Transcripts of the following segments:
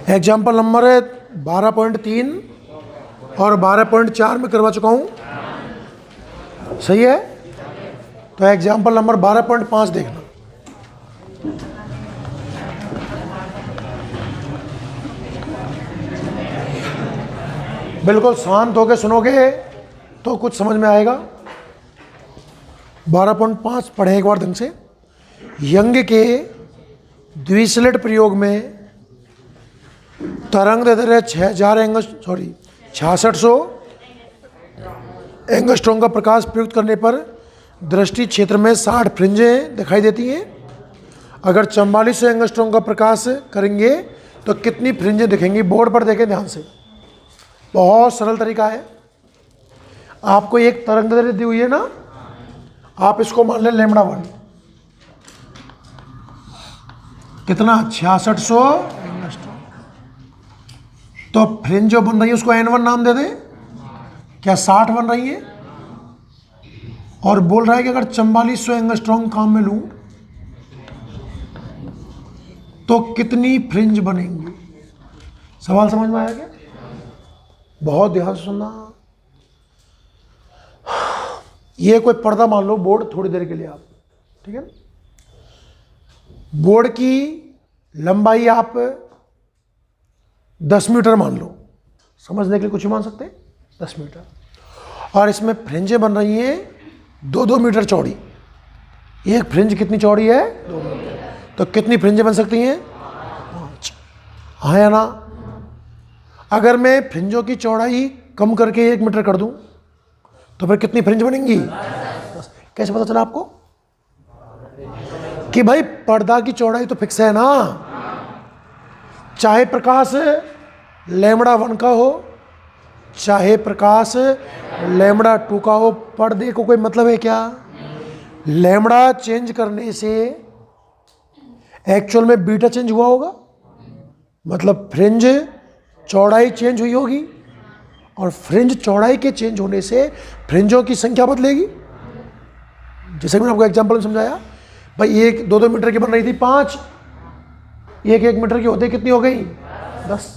Example number 12.3 और 12.4 में करवा चुका हूँ, सही है। तो एग्जाम्पल नंबर 12.5 देखना। बिल्कुल शांत होकर सुनोगे तो कुछ समझ में आएगा। 12.5 पढ़े एक बार ढंग से। यंग के द्विस्लेट प्रयोग में तरंग दैर्ध्य 6600 एंगस्ट्रॉम का प्रकाश प्रयुक्त करने पर दृष्टि क्षेत्र में 60 फ्रिंजें दिखाई देती हैं। अगर 4400 एंगस्ट्रॉम का प्रकाश करेंगे तो कितनी फ्रिंजें दिखेंगी? बोर्ड पर देखें ध्यान से, बहुत सरल तरीका है। आपको एक तरंग दैर्ध्य दी हुई है ना, आप इसको मान लें λ1, कितना 6600 एंगस्ट्रॉम। तो फ्रिंज जो बन रही है उसको n1 नाम दे दें, क्या 60 बन रही है? और बोल रहा है कि अगर 4400 एंगस्ट्रॉम काम में लूं तो कितनी फ्रिंज बनेंगी? सवाल समझ में आया क्या? बहुत ध्यान से सुनना। ये कोई पर्दा मान लो बोर्ड, थोड़ी देर के लिए आप, ठीक है। बोर्ड की लंबाई आप 10 मीटर मान लो, समझने के लिए कुछ ही मान सकते हैं, 10 मीटर। और इसमें फ्रिंजें बन रही हैं 2-2 मीटर चौड़ी। एक फ्रिंज कितनी चौड़ी है? 2 मीटर। तो कितनी फ्रिंजें बन सकती हैं? 5। हाँ या ना? अगर मैं फ्रिंजों की चौड़ाई कम करके 1 मीटर कर दूं तो फिर कितनी फ्रिंज बनेंगी? 10। कैसे पता चला आपको कि भाई पर्दा की चौड़ाई तो फिक्स है ना? चाहे प्रकाश λ1 का हो, चाहे प्रकाश λ2 का हो, पर्दे को कोई मतलब है क्या? लैम्बडा चेंज करने से एक्चुअल में बीटा चेंज हुआ होगा, मतलब फ्रिंज चौड़ाई चेंज हुई होगी, और फ्रिंज चौड़ाई के चेंज होने से फ्रिंजों की संख्या बदलेगी। जैसे मैंने आपको एग्जांपल में समझाया, भाई एक 2-2 मीटर की बन रही थी 5, 1-1 मीटर की होते कितनी हो गई? 10।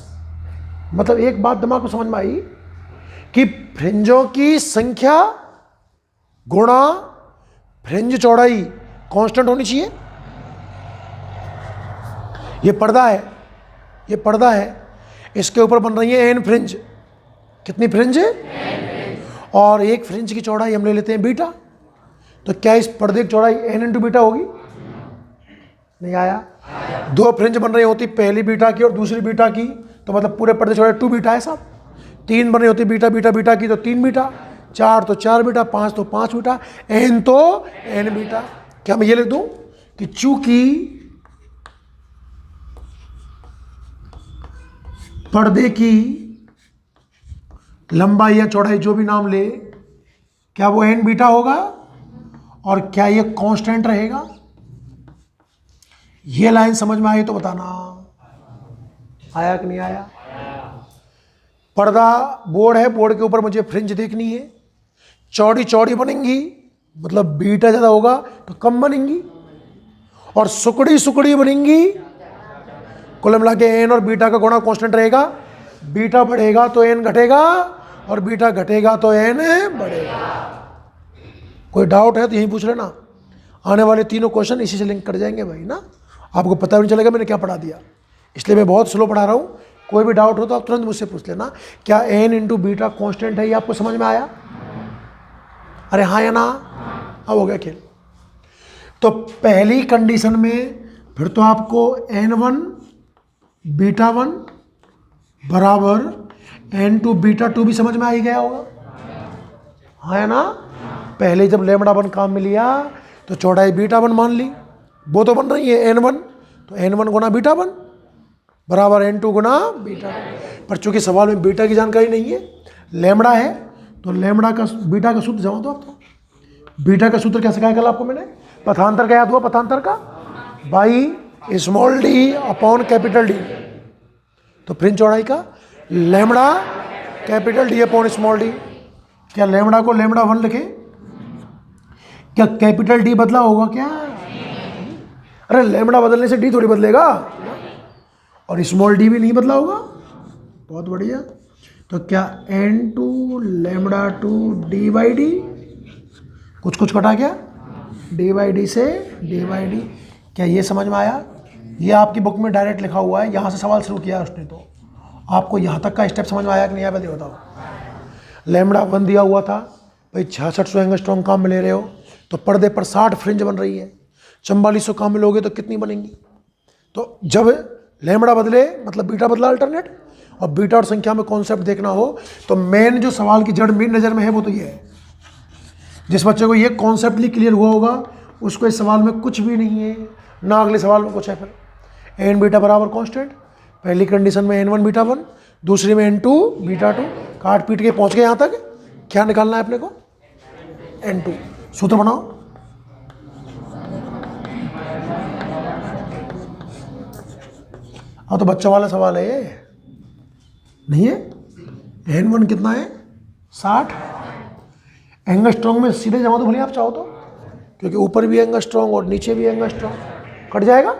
मतलब एक बात दिमाग को समझ में आई कि फ्रिंजों की संख्या गुणा फ्रिंज चौड़ाई कांस्टेंट होनी चाहिए। ये पर्दा है, ये पर्दा है, इसके ऊपर बन रही है n फ्रिंज। कितनी फ्रिंज? और एक फ्रिंज की चौड़ाई हम ले लेते हैं बीटा। तो क्या इस पर्दे की चौड़ाई n इंटू बीटा होगी? नहीं आया? 2 फ्रिंज बन रही होती, पहली बीटा की और दूसरी बीटा की, तो मतलब पूरे पर्दे चौड़ाई 2 बीटा है साहब। 3 बन रही होती बीटा बीटा बीटा की, तो 3 बीटा, 4 तो 4 बीटा, 5 तो 5 बीटा, n तो n बीटा। क्या मैं ये लिख दूं कि चूंकि पर्दे की लंबाई या चौड़ाई जो भी नाम ले, क्या वो n बीटा होगा? और क्या ये कांस्टेंट रहेगा? ये लाइन समझ में आई तो बताना, आया कि नहीं आया? पर्दा बोर्ड है, बोर्ड के ऊपर मुझे फ्रिंज देखनी है, चौड़ी चौड़ी बनेंगी, मतलब बीटा ज़्यादा होगा तो कम बनेंगी, और सुकड़ी सुकड़ी बनेंगी। कुल मिला के एन और बीटा का गुणा कांस्टेंट रहेगा। बीटा बढ़ेगा तो एन घटेगा, और बीटा घटेगा तो एन बढ़ेगा। कोई डाउट है तो यही पूछ लेना। आने वाले तीनों क्वेश्चन इसी से लिंक कर जाएंगे भाई ना, आपको पता भी नहीं चलेगा मैंने क्या पढ़ा दिया। इसलिए मैं बहुत स्लो पढ़ा रहा हूँ। कोई भी डाउट हो तो आप तुरंत मुझसे पूछ लेना। क्या एन इंटू बीटा कॉन्स्टेंट है, ये आपको समझ में आया? अरे हाँ या ना? अब हो गया खेल। तो पहली कंडीशन में फिर तो आपको n1 बीटा 1 बराबर n2 बीटा 2 भी समझ में आ ही गया होगा, हाँ या ना? पहले जब λ1 काम में लिया तो चौड़ाई बीटा 1 मान ली, वो तो बन रही है n1, तो n1 गुना बीटा 1 बराबर n2 गुना बीटा 2। पर चूंकि सवाल में बीटा की जानकारी नहीं है, लैम्बडा है, तो लैम्बडा का बीटा का सूत्र जमा दो आप। तो बीटा का सूत्र क्या सिखाया कल आपको मैंने? पथांतर का याद हुआ? पथांतर का by small D upon capital D. तो फ्रिंज चौड़ाई का lambda capital D upon small D. क्या लैम्बडा को लैम्बडा 1 लिखे? क्या कैपिटल डी बदला होगा क्या? अरे लैम्बडा बदलने से डी थोड़ी बदलेगा। और स्मॉल डी भी नहीं बदला होगा, बहुत बढ़िया। तो क्या n2 lambda 2 D by D, कुछ कुछ कटा क्या, डी बाई डी से डी बाई डी। क्या ये समझ में आया? ये आपकी बुक में डायरेक्ट लिखा हुआ है, यहाँ से सवाल शुरू किया उसने, तो आपको यहाँ तक का स्टेप समझ में आया कि नहीं आया, पहले बताओ। लैम्बडा 1 दिया हुआ था भाई, 6600 एंगस्ट्रॉम काम में ले रहे हो तो पर्दे पर 60 फ्रिंज बन रही है, 4400 काम में लोगे तो कितनी बनेंगी? तो जब लैम्बडा बदले मतलब बीटा बदला अल्टरनेट, और बीटा और संख्या में कॉन्सेप्ट देखना हो तो मेन जो सवाल की जड़ मेरी नज़र में है वो तो ये है। जिस बच्चे को ये कॉन्सेप्टली क्लियर हुआ होगा उसको इस सवाल में कुछ भी नहीं है, ना अगले सवाल में कुछ है। फिर एन बीटा बराबर कॉन्स्टेंट, पहली कंडीशन में n1 बीटा 1, दूसरी में n2 बीटा 2, काट पीट के पहुंच गए यहाँ तक। क्या निकालना है अपने को? n2। सूत्र बनाओ। हाँ तो बच्चा वाला सवाल है ये, नहीं है? n1 कितना है? 60 एंगस्ट्रॉन्ग में सीधे जमा तो भले आप चाहो तो, क्योंकि ऊपर भी एंगस्ट्रॉन्ग और नीचे भी एंगस्ट्रॉन्ग, कट जाएगा।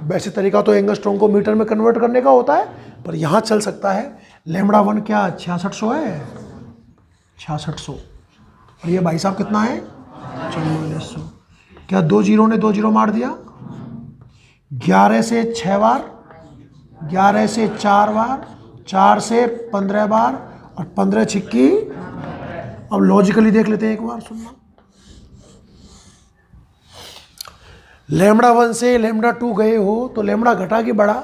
वैसे तरीका तो एंगस्ट्रॉन्ग को मीटर में कन्वर्ट करने का होता है, पर यहाँ चल सकता है। लैम्बडा 1 क्या 6600 है, 6600, और ये भाई साहब कितना है 4400। क्या 2 जीरो ने 2 जीरो मार दिया? 11 से 6 बार, 11 से 4 बार, 4 से 15 बार, और 15 छिक्की। अब लॉजिकली देख लेते हैं एक बार, सुनना। लैम्बडा 1 से लैम्बडा 2 गए हो तो लैम्बडा घटा कि बढ़ा?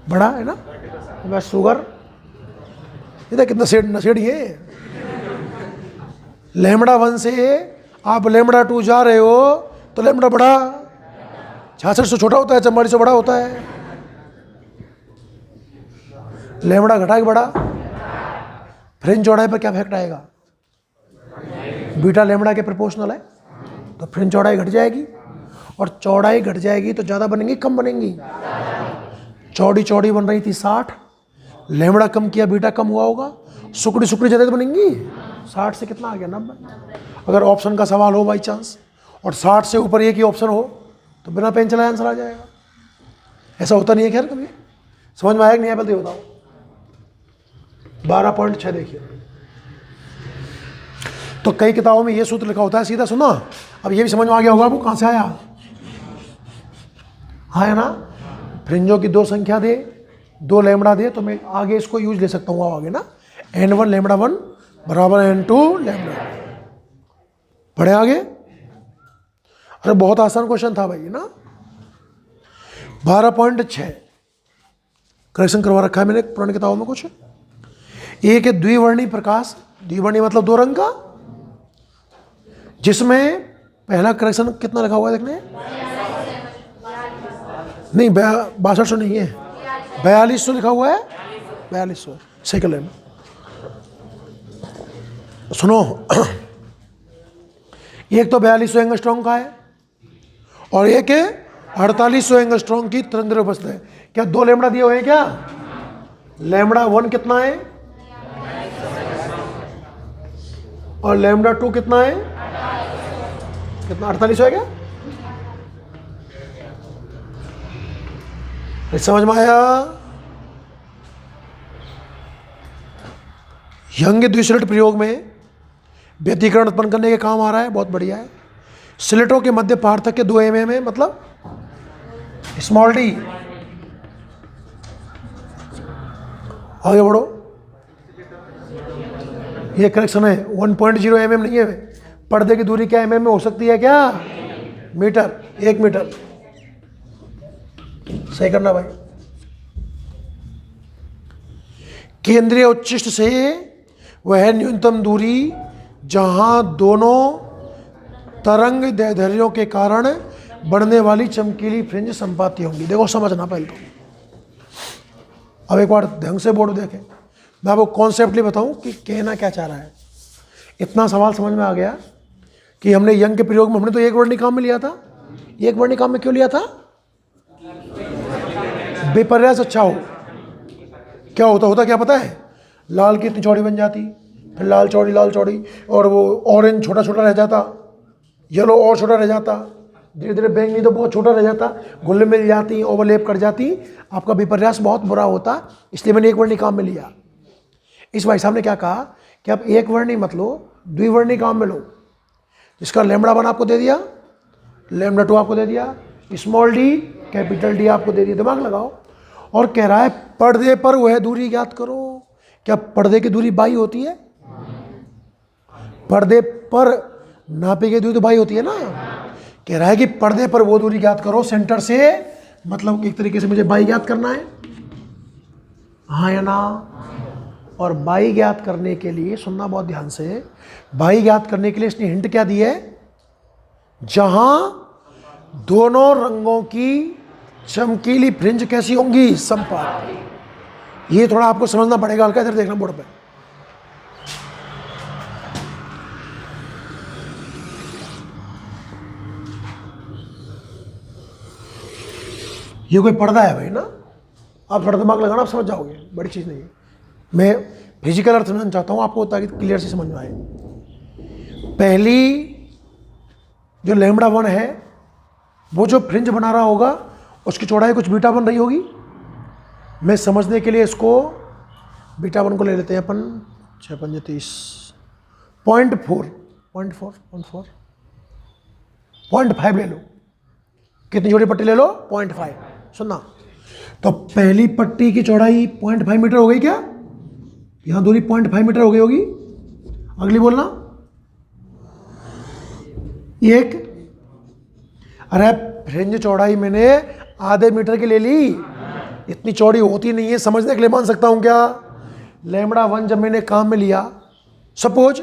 बढ़ा है ना। बस शुगर इधर कितना नशेड़ी है। लैम्बडा 1 से आप लैम्बडा 2 जा रहे हो तो लैम्बडा बढ़ा, 6600 छोटा होता है, 4400 बड़ा होता है। लैम्बडा घटा कि बढ़ा? फ्रिंज चौड़ाई पर क्या इफेक्ट आएगा? बीटा लैम्बडा के प्रोपोर्शनल है, तो फ्रिंज चौड़ाई घट जाएगी, और चौड़ाई घट जाएगी तो ज़्यादा बनेंगी कम बनेंगी? चौड़ी चौड़ी बन रही थी 60, लैम्बडा कम किया बीटा कम हुआ होगा, सुकड़ी सुकड़ी ज़्यादा बनेंगी। 60 से कितना आ गया 90। अगर ऑप्शन का सवाल हो बाई चांस और 60 से ऊपर एक ही ऑप्शन हो तो बिना पेन चलाए आंसर आ जाएगा। ऐसा होता नहीं है खैर कभी। समझ में आया कि नहीं आया पहले बताओ। 12.6 देखिए, तो कई किताबों में ये सूत्र लिखा होता है, सीधा सुना। अब ये भी समझ में आ गया होगा आपको कहाँ से आया। हाँ है ना, फ्रिंजों की 2 संख्या दे, 2 लैम्बडा दे, तो मैं आगे इसको यूज ले सकता हूँ आगे ना। n1 लैम्बडा 1 बराबर n2 लैम्बडा। पढ़े आगे? अरे बहुत आसान क्वेश्चन था भाई ना। 12.6 करेक्शन करवा रखा है मैंने पुरानी किताबों में कुछ। एक है द्विवर्णी प्रकाश, द्विवर्णी मतलब 2 रंग का, जिसमें पहला करेक्शन कितना लिखा हुआ है देखने? नहीं 6200 नहीं है, 4200 लिखा हुआ है, 4200 सही कर लेना। सुनो, एक तो 4200 एंगस्ट्रॉम का है और एक है 4800 एंगस्ट्रॉम की तरंग उपस्थित है। क्या 2 लैम्बडा दिए हुए हैं क्या? लैम्बडा 1 कितना है और लैम्बडा 2 कितना है? कितना 4800 है क्या? समझ में आया? यंग द्विस्लिट प्रयोग में व्यतिकरण उत्पन्न करने के काम आ रहा है, बहुत बढ़िया है। स्लिटों के मध्य पार्थक्य 2 mm है, मतलब स्मॉल डी। आगे बढ़ो, ये करेक्शन है 1.0 mm नहीं है। पर्दे की दूरी क्या mm में हो सकती है क्या? Metre, 1 metre. सही करना भाई। केंद्रीय उच्चिष्ट से वह न्यूनतम दूरी जहां दोनों तरंग दैर्ध्यों के कारण बढ़ने वाली चमकीली फ्रिंज संपाती होंगी। देखो समझना पहले तो, अब एक बार ढंग से बोर्ड देखें, मैं आपको कॉन्सेप्टली बताऊं कि कहना क्या चाह रहा है। इतना सवाल समझ में आ गया कि हमने यंग के प्रयोग में हमने तो एक वर्णी काम में लिया था। एक वर्णी काम में क्यों लिया था? विपर्यास अच्छा हो। क्या होता क्या पता है? लाल की इतनी चौड़ी बन जाती, फिर लाल चौड़ी, और वो ऑरेंज छोटा छोटा रह जाता, येलो और छोटा रह जाता, धीरे धीरे बैंक नहीं तो बहुत छोटा रह जाता, घुल मिल जाती, ओवरलैप कर जाती, आपका विपर्यास बहुत बुरा होता। इसलिए मैंने एक वर्णी काम में लिया। इस भाई साहब ने क्या कहा कि आप एक वर्णी मत लो, द्विवर्णी काम में लो। इसका लैम्बडा 1 आपको दे दिया, लैम्बडा 2 आपको दे दिया, स्मॉल डी कैपिटल डी आपको दे दिया। दिमाग लगाओ। और कह रहा है पर्दे पर वह दूरी ज्ञात करो। क्या पर्दे की दूरी बाई होती है? पर्दे पर नापी गई दूरी तो बाई होती है ना। कह रहा है कि पर्दे पर वो दूरी ज्ञात करो सेंटर से, मतलब एक तरीके से मुझे बाई ज्ञात करना है, हाँ या ना। और बाई ज्ञात करने के लिए सुनना बहुत ध्यान से, बाई ज्ञात करने के लिए इसने हिंट क्या दी है? जहां दोनों रंगों की चमकीली फ्रिंज कैसी होंगी? समपात। ये थोड़ा आपको समझना पड़ेगा। हल्का इधर देखना बोर्ड पे। ये कोई पर्दा है भाई ना, आप थोड़ा दिमाग लगाना, आप समझ जाओगे, बड़ी चीज़ नहीं है। मैं फिजिकल अर्थ समझना चाहता हूँ आपको ताकि क्लियर से समझ में आए। पहली जो लैम्बडा 1 है, वो जो फ्रिंज बना रहा होगा उसकी चौड़ाई कुछ बीटा 1 रही होगी। मैं समझने के लिए इसको बीटा 1 को ले लेते हैं अपन, 6 5 30, 0.5 ले लो। कितनी छोटी पट्टी ले लो? 0.5। सुनना, तो पहली पट्टी की चौड़ाई 0.5 मीटर हो गई क्या? यहां दूरी 0.5 मीटर हो गई होगी। अगली बोलना, एक। अरे फ्रिंज चौड़ाई मैंने आधे मीटर की ले ली, इतनी चौड़ी होती नहीं है, समझने के लिए मान सकता हूं क्या? लैम्बडा 1 जब मैंने काम में लिया, सपोज,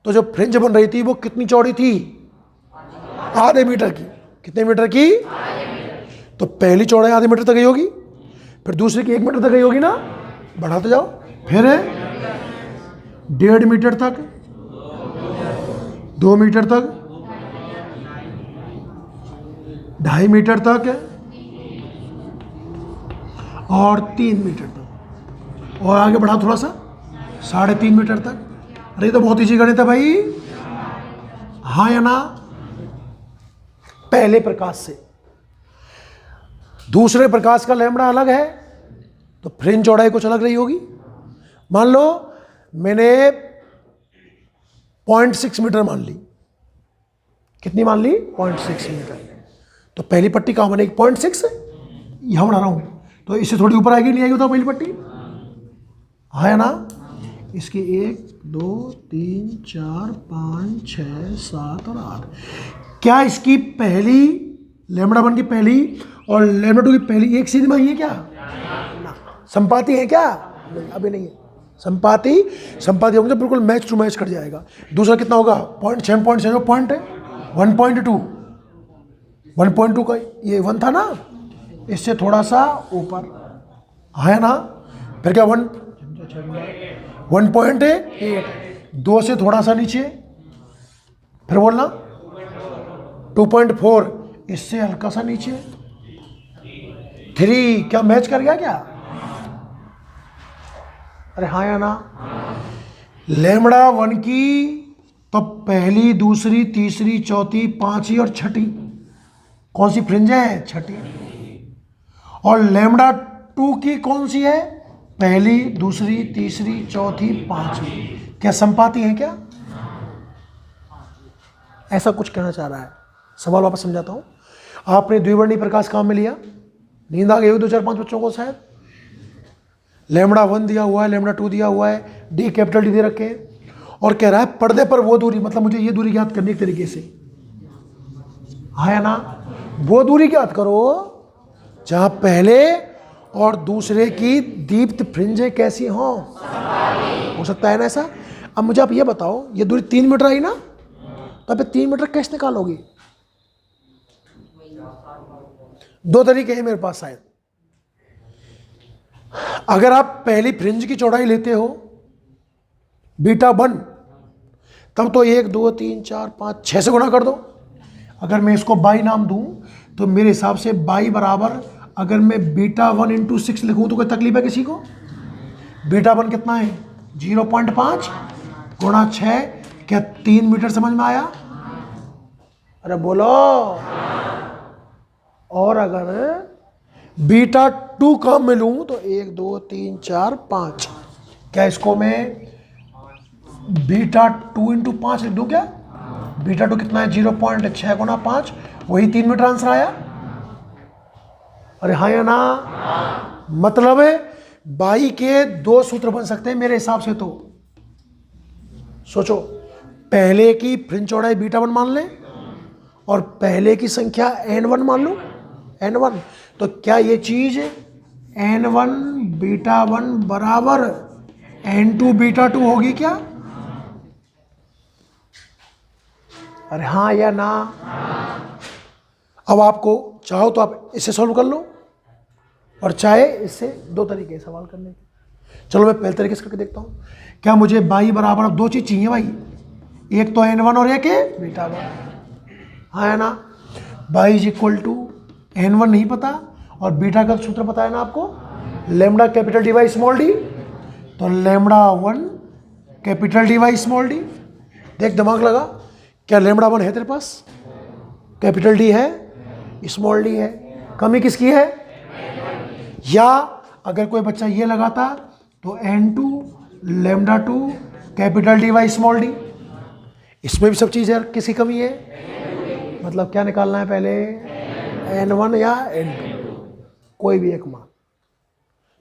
तो जो फ्रिंज बन रही थी वो कितनी चौड़ी थी? आधे मीटर की। कितने मीटर की? तो पहली चौड़ाई आधे मीटर तक गई होगी, फिर दूसरी की 1 मीटर तक गई होगी ना, बढ़ाते जाओ, फिर 1.5 मीटर तक, 2 मीटर तक, 2.5 मीटर तक और 3 मीटर तक, और आगे बढ़ा थोड़ा सा 3.5 मीटर तक। अरे ये तो बहुत ईजी गणित है भाई, हाँ या ना? पहले प्रकाश से दूसरे प्रकाश का लैम्बडा अलग है, तो फ्रिंज चौड़ाई कुछ अलग रही होगी। मान लो मैंने 0.6 मीटर मान ली। कितनी मान ली? 0.6 मीटर। तो पहली पट्टी कहाँ बनेगी? 0.6 यहां बना रहा हूं, तो इससे थोड़ी ऊपर आएगी, नहीं आएगी? बताओ पहली पट्टी, हाँ या ना? इसकी 1 2 3 4 5 6 7 और 8। क्या इसकी पहली लैम्बडा 1 की पहली और लैम्बडा 2 की पहली एक सीधी में ही है क्या? ना। संपाती है क्या? नहीं, अभी नहीं है। संपाती होंगे तो बिल्कुल मैच टू मैच कर जाएगा। दूसरा कितना होगा? 0.6 पॉइंट है 1.2 का ये 1 था ना, इससे थोड़ा सा ऊपर, है ना? फिर क्या 1.8, 2 से थोड़ा सा नीचे, फिर बोलना 2.4, इससे हल्का सा नीचे, 3। क्या मैच कर गया क्या? अरे हाँ या ना? लैम्बडा 1 की तो पहली, दूसरी, तीसरी, चौथी, पांचवी और छठी कौन सी फ्रिंज है? छठी। और लैम्बडा 2 की कौन सी है? पहली, दूसरी, तीसरी, चौथी, पांचवी। क्या संपाती है क्या? ऐसा कुछ कहना चाह रहा है। सवाल वापस समझाता हूं। आपने द्विवर्णी प्रकाश काम में लिया, नींद आ गई 2 4 5 बच्चों को शायद। लैम्बडा 1 दिया हुआ है, लैम्बडा 2 दिया हुआ है, डी कैपिटल डी दे रखे हैं, और कह रहा है पर्दे पर वो दूरी, मतलब मुझे ये दूरी ज्ञात करने के तरीके से, हाँ या ना? वो दूरी ज्ञात करो जहां पहले और दूसरे की दीप्त फ्रिंजें कैसी हों। हो सकता है ना ऐसा? अब मुझे आप ये बताओ, ये दूरी 3 मीटर आई ना, तो अब 3 मीटर कैसे निकालोगे? 2 तरीके हैं मेरे पास शायद। अगर आप पहली फ्रिंज की चौड़ाई लेते हो बीटा 1, तब तो 1 2 3 4 5 6 से गुणा कर दो। अगर मैं इसको बाई नाम दूं तो मेरे हिसाब से बाई बराबर, अगर मैं बीटा 1 × 6 लिखूं तो कोई तकलीफ है किसी को? बीटा 1 कितना है? 0.5 गुणा 6। क्या 3 मीटर समझ में आया? अरे बोलो। और अगर बीटा 2 का मैं लूँ तो 1 2 3 4 5, क्या इसको मैं बीटा 2 इंटू 5 लिख दूँ क्या? बीटा 2 कितना है? 0.6 गुना 5, वही 3 मीटर आंसर आया। अरे हाँ या ना? मतलब बाई के 2 सूत्र बन सकते हैं मेरे हिसाब से। तो सोचो, पहले की फ्रिंज चौड़ाई बीटा 1 मान लें और पहले की संख्या n1 मान लो, n1। तो क्या ये चीज n1 बीटा 1 बराबर n2 बीटा 2 होगी क्या? अरे हाँ या ना? अब आपको चाहो तो आप इससे सॉल्व कर लो और चाहे इससे। 2 तरीके सवाल करने के। चलो मैं पहले तरीके से करके देखता हूँ। क्या मुझे बाई बराबर अब 2 चीज चाहिए भाई, एक तो n1 और एक है बीटा 1। हाँ है ना? By is equal to n1 नहीं पता और बीटा का सूत्र पता है ना आपको, lambda capital D by small D. तो lambda 1 capital D by small D. देख दिमाग लगा, क्या लैम्डा 1 है तेरे पास? कैपिटल डी है, स्मॉल डी है, कमी किसकी है? या अगर कोई बच्चा ये लगाता तो n2 lambda 2 capital D by small D. इसमें भी सब चीज़ है, किसी कमी है? मतलब क्या निकालना है पहले, n1 या n2, कोई भी एक मान।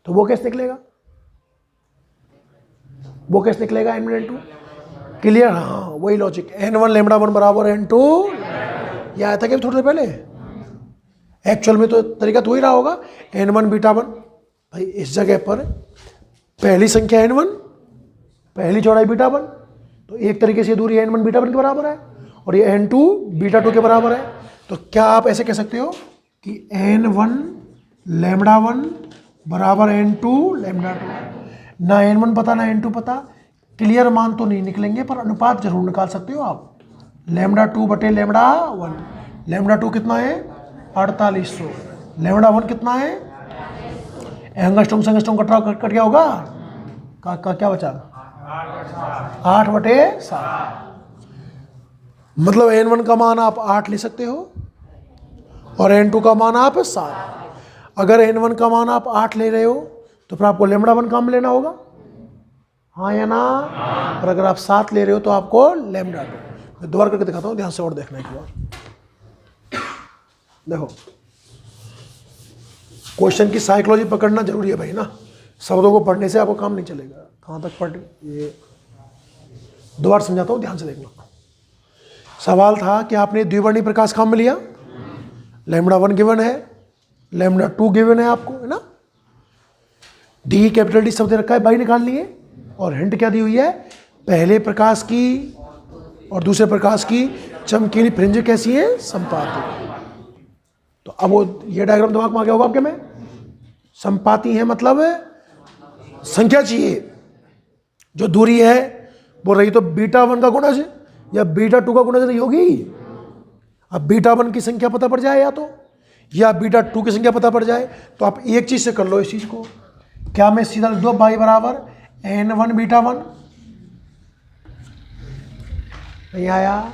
तो वो कैसे निकलेगा? वो कैसे निकलेगा n1 n2? क्लियर? हाँ वही लॉजिक, n1 लैम्डा 1 बराबर n2। ये आया था क्या थोड़ी देर पहले? एक्चुअल में तो तरीका तो ही रहा होगा, n1 बीटा 1। भाई इस जगह पर पहली संख्या n1, पहली चौड़ाई बीटा 1, तो एक तरीके से दूरी n1 बीटा 1 के बराबर है और ये n2 बीटा 2 के बराबर है। तो क्या आप ऐसे कह सकते हो कि n1 लैम्डा 1 बराबर n2 लैम्डा 2? ना n1 पता ना n2 पता, क्लियर मान तो नहीं निकलेंगे पर अनुपात जरूर निकाल सकते हो आप। लैम्डा 2 बटे लैम्डा 1। लैम्डा 2 कितना है? 4800। लैम्डा 1 कितना है? एंगस्ट्रॉम से एंगस्ट्रॉम कट गया होगा, का क्या बचा? 8/7। मतलब n1 का मान आप 8 ले सकते हो और n2 का मान आप 7। अगर n1 का मान आप 8 ले रहे हो तो फिर आपको लैम्डा 1 कम लेना होगा, हाँ या ना? और अगर आप 7 ले रहे हो तो आपको लैम्डा 2। मैं दोबारा करके दिखाता हूँ, ध्यान से और देखना एक बार। देखो, क्वेश्चन की साइकोलॉजी पकड़ना जरूरी है भाई ना, शब्दों को पढ़ने से आपको काम नहीं चलेगा। कहाँ तक पढ़, ये दोबारा समझाता हूँ, ध्यान से देखना। सवाल था कि आपने द्विवर्णी प्रकाश काम में लिया, लैम्डा 1 गिवन है, लैम्डा 2 गिवन है आपको, है ना? डी कैपिटल डी शब्द रखा है, बाई निकालनी है। और हिंट क्या दी हुई है? पहले प्रकाश की और दूसरे प्रकाश की चमकीली फ्रिंज कैसी है? संपाती। तो अब वो ये डायग्राम दिमाग में आ गया होगा आपके में। संपाती है मतलब संख्या चाहिए, जो दूरी है वो रही तो बीटा 1 का गुणज या बीटा 2 का गुणज रही होगी। अब बीटा 1 की संख्या पता पड़ जाए या बीटा 2 की संख्या पता पड़ जाए, तो आप एक चीज से कर लो इस चीज को। क्या मैं सीधा लिख दो बाई बराबर n1 बीटा 1? नहीं आया?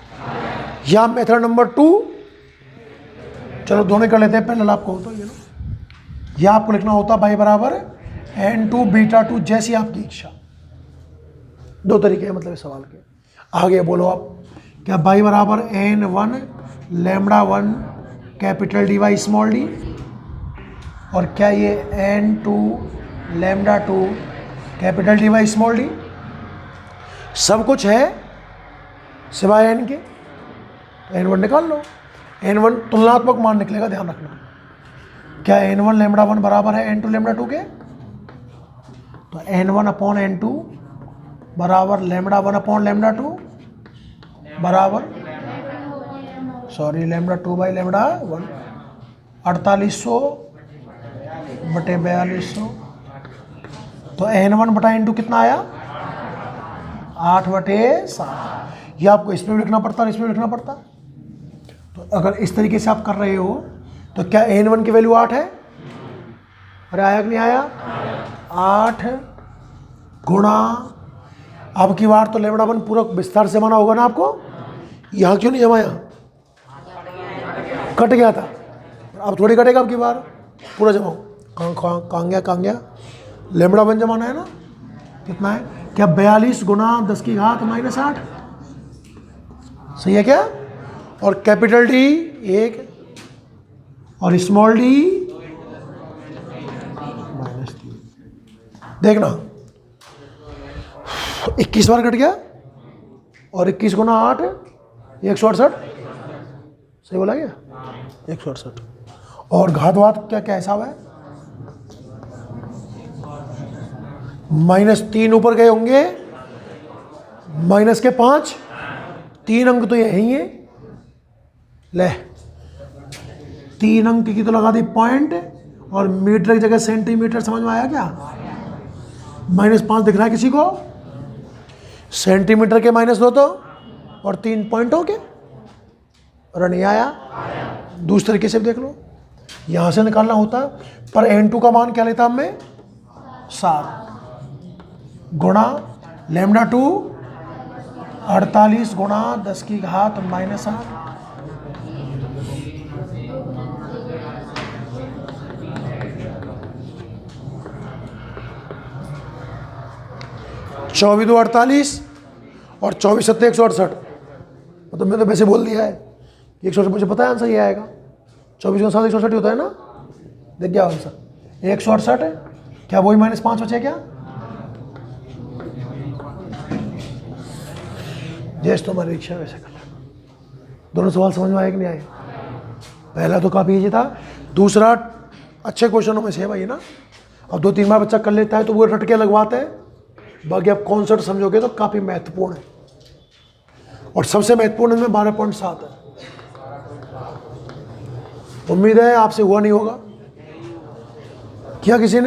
या मेथड नंबर 2, चलो दोनों कर लेते हैं, पहले आपको होता है ना, या आपको लिखना होता बाई बराबर n2 बीटा 2, जैसी आपकी इच्छा। 2 तरीके हैं मतलब इस सवाल के। आगे बोलो आप, क्या बाई बराबर n1 lambda 1 capital D by small D, और क्या ये n2 lambda 2 capital D by small D? सब कुछ है सिवाय n के। n1 निकाल लो, n1 तुलनात्मक मान निकलेगा, ध्यान रखना। क्या n1 लैम्डा 1 बराबर है n2 लैम्डा 2 के? तो n1 अपॉन n2 बराबर लैम्डा 1 अपॉन लैम्डा 2 बराबर, सॉरी, लैम्डा 2 बाई लैम्डा 1। 4800 बटे 4200। तो n1 बटा n2 कितना आया? 8/7। ये आपको इसमें भी लिखना पड़ता और इसमें भी लिखना पड़ता। तो अगर इस तरीके से आप कर रहे हो तो क्या n1 की वैल्यू 8 है? अरे आया कि नहीं आया? 8 गुणा, अब की बार तो लैम्डा 1 पूरा विस्तार से माना होगा ना आपको। यहाँ क्यों नहीं जमाया? कट गया था। अब थोड़ी कटेगा अब की बार, पूरा जमाओ। कहाँ गया लेमड़ा बन जमाना है ना, कितना है क्या 42 गुना 10 की घात -8, सही है क्या? और कैपिटल डी 1 और स्मॉल डी -3। देखना 21 बार कट गया और 21 गुना 8 168, सही बोला क्या? 168। और घात वात क्या क्या हिसाब है? -3 ऊपर गए होंगे, -5, 3 अंक तो यही है। ले 3 अंक की तो लगा दी पॉइंट, और मीटर की जगह सेंटीमीटर, समझ में आया क्या? -5 दिख रहा है किसी को? सेंटीमीटर के -2 तो, और 3 पॉइंटों के, और नहीं आया। दूसरे तरीके से भी देख लो, यहां से निकालना होता पर n2 का मान क्या लेता हमें 7 गुणा λ2 48 गुणा 10 की घात -8। चौबीस 2 48 और 24 7 168। मतलब मैंने तो वैसे बोल दिया है 168, मुझे पता है आंसर ये आएगा। 24 गुना 7 168 होता है ना, देख गया आंसर 168 है क्या? वही -5 बचे क्या? जैसे तुम्हारी इच्छा वैसे कर लेना। दोनों सवाल समझ में आए कि नहीं आए? पहला तो काफ़ी इजी था, दूसरा अच्छे क्वेश्चनों में से है भाई ना। अब 2-3 बार बच्चा कर लेता है तो वो रटके लगवाते हैं, बाकी आप कॉन्सेप्ट समझोगे तो काफ़ी महत्वपूर्ण है। और सबसे महत्वपूर्ण इनमें 12.7 है। उम्मीद है आपसे हुआ नहीं होगा। किया किसी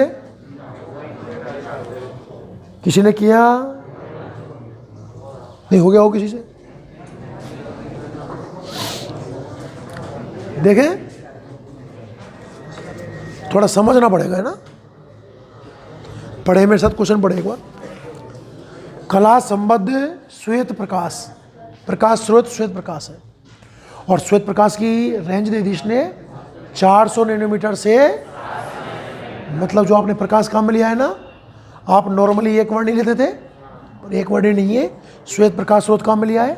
ने किया? नहीं हो गया हो किसी से? देखें, थोड़ा समझना पड़ेगा है ना। पढ़े मेरे साथ, क्वेश्चन पढ़े एक बार। कला संबद्ध श्वेत प्रकाश, प्रकाश स्रोत श्वेत प्रकाश है, और श्वेत प्रकाश की रेंज दे दी इसने 400 नैनोमीटर से। मतलब जो आपने प्रकाश काम में लिया है ना, आप नॉर्मली एक वर्णी लेते थे, और एक वर्णी नहीं है, श्वेत प्रकाश स्रोत काम में लिया है,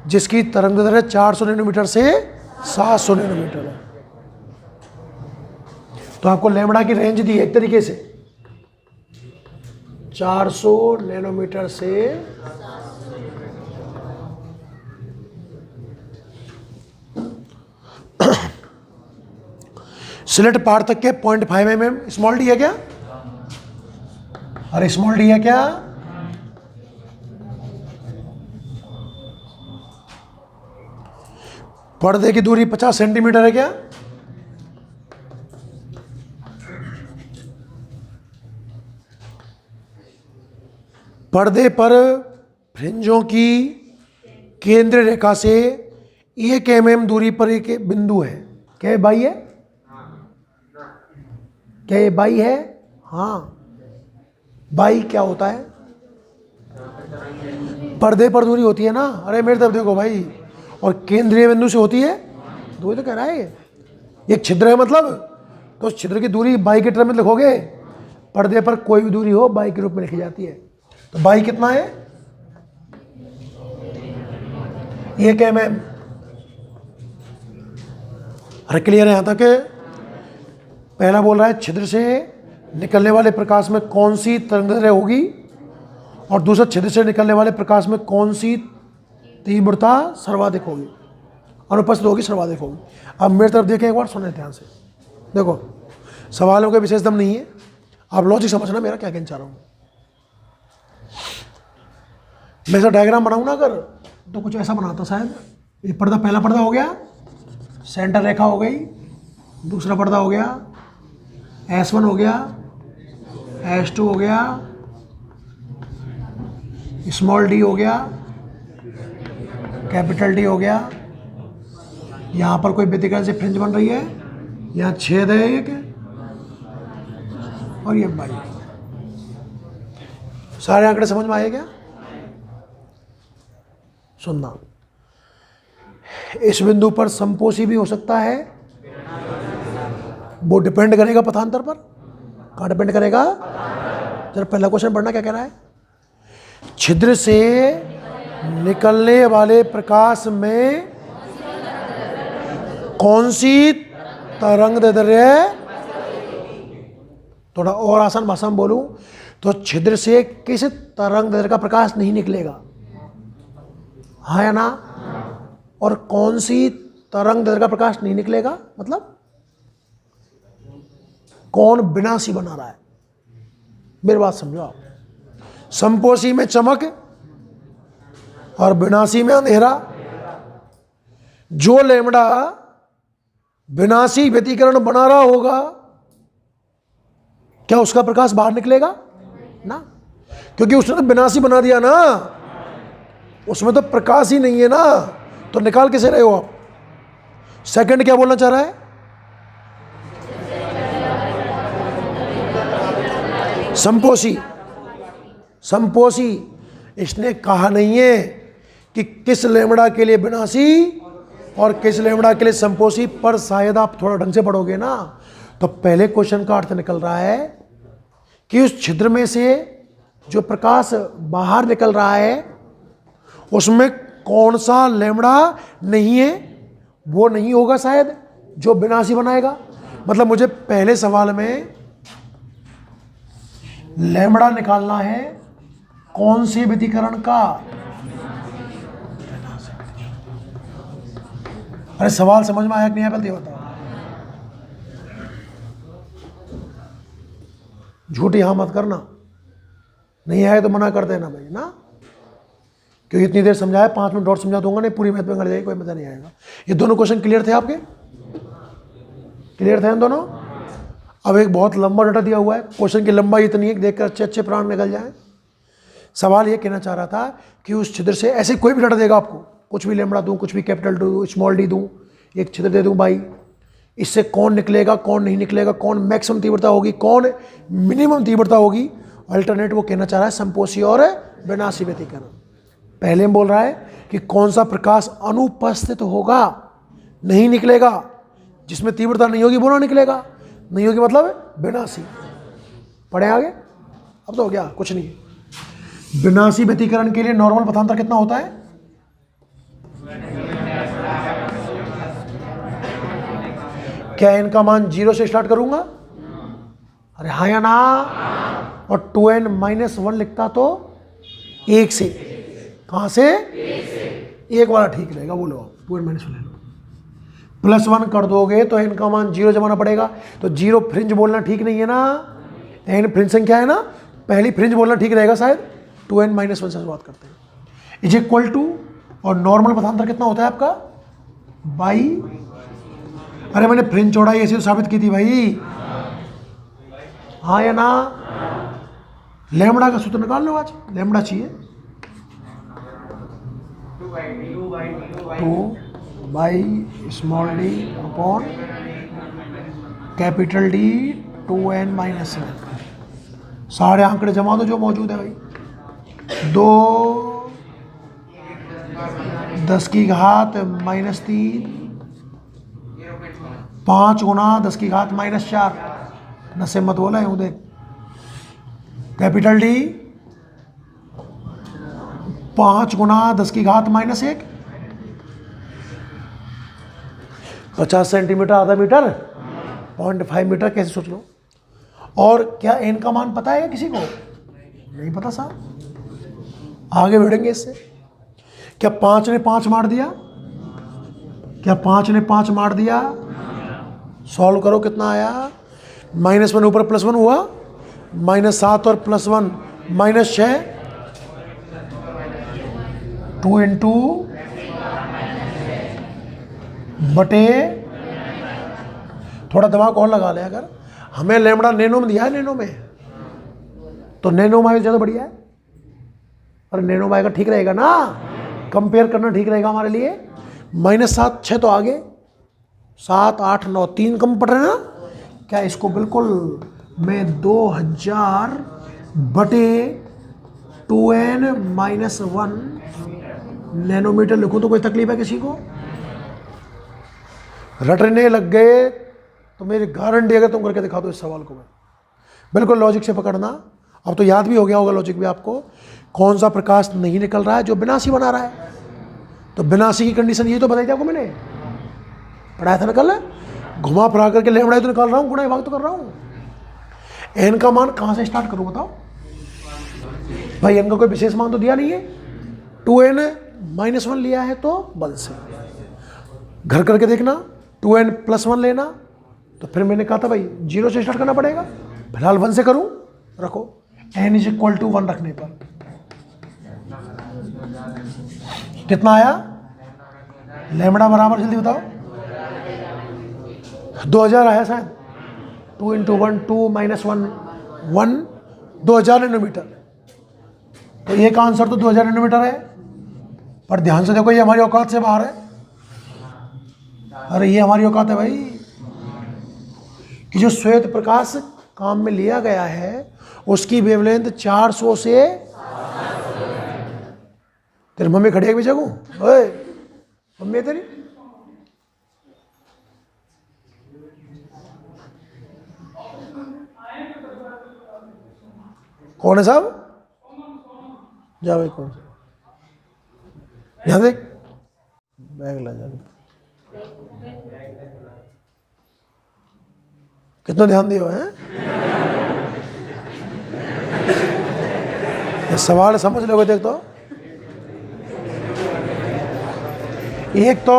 जिसकी तरंगदैर्घ्य 400 नैनोमीटर से 700 नैनोमीटर है। तो आपको लैम्बडा की रेंज दी एक तरीके से 400 नैनोमीटर से स्लिट पार तक के 0.5 mm। स्मॉल डी है क्या? अरे स्मॉल डी है क्या? पर्दे की दूरी 50 सेंटीमीटर है क्या? पर्दे पर फ्रिंजों की केंद्र रेखा से 1 mm दूरी पर एक बिंदु है। क्या ये बाई है? क्या ये बाई है? हाँ, बाई क्या होता है? पर्दे पर दूरी होती है ना। अरे मेरे तरफ देखो भाई, और केंद्रीय बिंदु से होती है, दूरी तो कह रहा है। एक छिद्र है मतलब, तो उस छिद्र की दूरी बाई के टर्म में लिखोगे। पर्दे पर कोई भी दूरी हो बाई के रूप में लिखी जाती है। तो बाई कितना है? 1 mm। अरे क्लियर है यहां तक? पहला बोल रहा है छिद्र से निकलने वाले प्रकाश में कौन सी तरंगदैर्घ्य होगी, और दूसरा छिद्र से निकलने वाले प्रकाश में कौन सी तीव्रता सर्वाधिक होगी, अनुपस्थित होगी, सर्वाधिक होगी। अब मेरी तरफ देखें एक बार, सुने ध्यान से। देखो सवालों का विशेष दम नहीं है, आप लॉजिक समझना मेरा क्या कहना चाह रहा हूँ। मैं ऐसा डायग्राम बनाऊँ ना अगर, तो कुछ ऐसा बनाता शायद। ये पर्दा, पहला पर्दा हो गया, सेंटर रेखा हो गई, दूसरा पर्दा हो गया, S1 हो गया, S2 हो गया, स्मॉल d हो गया, कैपिटल D हो गया। यहाँ पर कोई व्यतिकरण से फ्रिंज बन रही है, यहाँ छेद है एक, और ये बाई। सारे आंकड़े समझ में आए क्या? सुनना, इस बिंदु पर समपोषी भी हो सकता है, वो डिपेंड करेगा पथांतर पर। कहाँ डिपेंड करेगा? जरा पहला क्वेश्चन पढ़ना, क्या कह रहा है? छिद्र से निकलने वाले प्रकाश में कौन सी तरंगदैर्घ्य, थोड़ा और आसान भाषा में बोलूं तो छिद्र से किस तरंगदैर्घ्य का प्रकाश नहीं निकलेगा, हाँ या ना? और कौन सी तरंगदैर्घ्य का प्रकाश नहीं निकलेगा, मतलब कौन विनाशी बना रहा है? मेरी बात समझो आप। संपोषी में चमक और विनाशी में अंधेरा। जो लैम्डा विनाशी व्यतिकरण बना रहा होगा, क्या उसका प्रकाश बाहर निकलेगा ना? क्योंकि उसने तो विनाशी बना दिया ना, उसमें तो प्रकाश ही नहीं है ना, तो निकाल कैसे रहे हो आप? सेकंड क्या बोलना चाह रहा है? संपोषी। संपोषी इसने कहा नहीं है कि किस लैम्डा के लिए विनाशी और किस लैम्डा के लिए संपोषी, पर शायद आप थोड़ा ढंग से पढ़ोगे ना तो पहले क्वेश्चन का अर्थ निकल रहा है कि उस छिद्र में से जो प्रकाश बाहर निकल रहा है उसमें कौन सा लैम्डा नहीं है, वो नहीं होगा शायद जो विनाशी बनाएगा। मतलब मुझे पहले सवाल में लैम्डा निकालना है कौन से व्यतिकरण का। अरे सवाल समझ में आया कि नहीं आया पहले ये बताओ। झूठी हाँ मत करना, नहीं आए तो मना कर देना भाई ना, क्योंकि इतनी देर समझाया, 5 मिनट और समझा दूंगा, नहीं पूरी मैथ में कर जाएगी, कोई मजा नहीं आएगा। ये दोनों क्वेश्चन क्लियर थे आपके? क्लियर थे इन दोनों? अब एक बहुत लंबा डाटा दिया हुआ है, क्वेश्चन की लंबाई इतनी है कि देखकर अच्छे अच्छे प्राण निकल जाए। सवाल ये कहना चाह रहा था कि उस छिद्र से, ऐसे कोई भी डाटा देगा आपको, कुछ भी लैम्डा दूं, कुछ भी कैपिटल दूं, स्मॉल डी दूं, एक छिद्र दे दूं भाई, इससे कौन निकलेगा कौन नहीं निकलेगा, कौन मैक्सिमम तीव्रता होगी कौन मिनिमम तीव्रता होगी, अल्टरनेट वो कहना चाह रहा है संपोषी और विनाशी व्यतिकरण। पहले में बोल रहा है कि कौन सा प्रकाश अनुपस्थित होगा, नहीं निकलेगा, जिसमें तीव्रता नहीं होगी वो ना निकलेगा, नहीं होगी मतलब विनाशी। पढ़े आगे? अब तो हो गया, कुछ नहीं। विनाशी व्यतिकरण के लिए नॉर्मल पथांतर कितना होता है? क्या इनका मान 0 से स्टार्ट करूंगा? अरे हाँ या ना? और 2n-1 लिखता तो 1 से, कहां से? 1 वाला ठीक रहेगा, बोलो आप 2n-1 ले लो, +1 कर दोगे तो इनका मान 0 जमाना पड़ेगा, तो 0 फ्रिंज बोलना ठीक नहीं है ना, एन फ्रिंज संख्या है ना, पहली फ्रिंज बोलना ठीक रहेगा शायद। 2n-1 से शुरुआत करते हैं, इज इक्वल टू, और नॉर्मल पथांतर कितना होता है आपका? बाई, अरे मैंने फ्रिंज चौड़ाई ऐसी तो साबित की थी भाई, हाँ या ना? लैम्डा का सूत्र निकाल लो, आज लैम्डा चाहिए 2 by small D upon capital D 2n-1। सारे आंकड़े जमा दो जो मौजूद है भाई। 2 10 की घात -3, 5 गुना 10 की घात -4, नशे मत बोला यूं देख, कैपिटल डी 5 गुना 10 की घात -1, 50 सेंटीमीटर, आधा मीटर, 0.5 मीटर, कैसे सोच लो। और क्या एन का मान पता है किसी को? नहीं पता साहब, आगे बढ़ेंगे इससे। क्या 5 ने 5 मार दिया? क्या 5 ने 5 मार दिया? सॉल्व करो, कितना आया? -1 ऊपर +1 हुआ, -7 और +1 -6, 2 इंटू बटे, थोड़ा दिमाग और लगा ले, अगर हमें लैम्डा नैनो में दिया है, नैनो में, तो नैनो में ज़्यादा बढ़िया है, और नैनो में ठीक रहेगा ना, कंपेयर करना ठीक रहेगा हमारे लिए। -7 6 तो आगे, 7 8 9 3 कम पड़ रहे हैं ना, क्या इसको बिल्कुल मैं 2000 बटे 2n-1 नैनोमीटर लिखूं तो कोई तकलीफ है किसी को? रटने लग गए तो मेरी गारंटी अगर तुम करके दिखा दो इस सवाल को, मैं बिल्कुल लॉजिक से पकड़ना। अब तो याद भी हो गया होगा लॉजिक भी आपको। कौन सा प्रकाश नहीं निकल रहा है जो बिनासी बना रहा है? तो बिनासी की कंडीशन ये तो बताई थी आपको, मैंने पढ़ाया था ना कल। घुमा फिरा करके लेमड़ा तो निकाल रहा हूँ, गुणा भाग तो कर रहा हूँ। एन का मान कहाँ से स्टार्ट करूँ बताओ भाई? एन का कोई विशेष मान तो दिया नहीं है। 2n -1 लिया है तो 1 से घर करके देखना। 2n +1 लेना, तो फिर मैंने कहा था भाई 0 से स्टार्ट करना पड़ेगा। फिलहाल 1 से करूँ, रखो n = 1 रखने पर कितना आया? लैम्बडा बराबर, जल्दी बताओ, 2000 आया शायद। 2 × 1 2 -1 1 2000 नैनोमीटर। तो ये का आंसर तो 2000 नैनोमीटर है। पर ध्यान से देखो, ये हमारी औकात से बाहर है। अरे ये हमारी औकात है भाई, कि जो श्वेत प्रकाश काम में लिया गया है उसकी वेवलेंथ 400 से। तेरी मम्मी खड़ी है भी जगू, ओए मम्मी है तेरी। कौन है साहब? जा भाई, कौन? यहाँ देख, बैग ला जा। कितना ध्यान दियो है? ये सवाल समझ लोगे देख तो। एक तो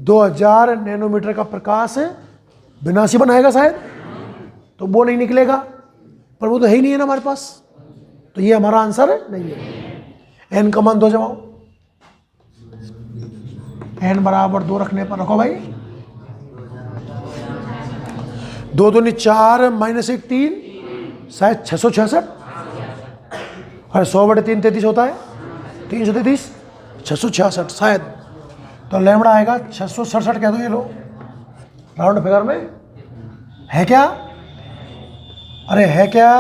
2000 नैनोमीटर का प्रकाश बिनासी बनाएगा शायद, तो वो नहीं निकलेगा, पर वो तो है ही नहीं है ना हमारे पास, तो ये हमारा आंसर नहीं है। n का मान 2 जमाओ, n बराबर 2 रखने पर रखो भाई। 2 दूनी 4 -1 3, शायद 666। अरे 100/3 33 होता है, 333 666 शायद। तो लैम्बडा आएगा 667 कह दो, ये लो राउंड फिगर में है क्या? अरे है क्या?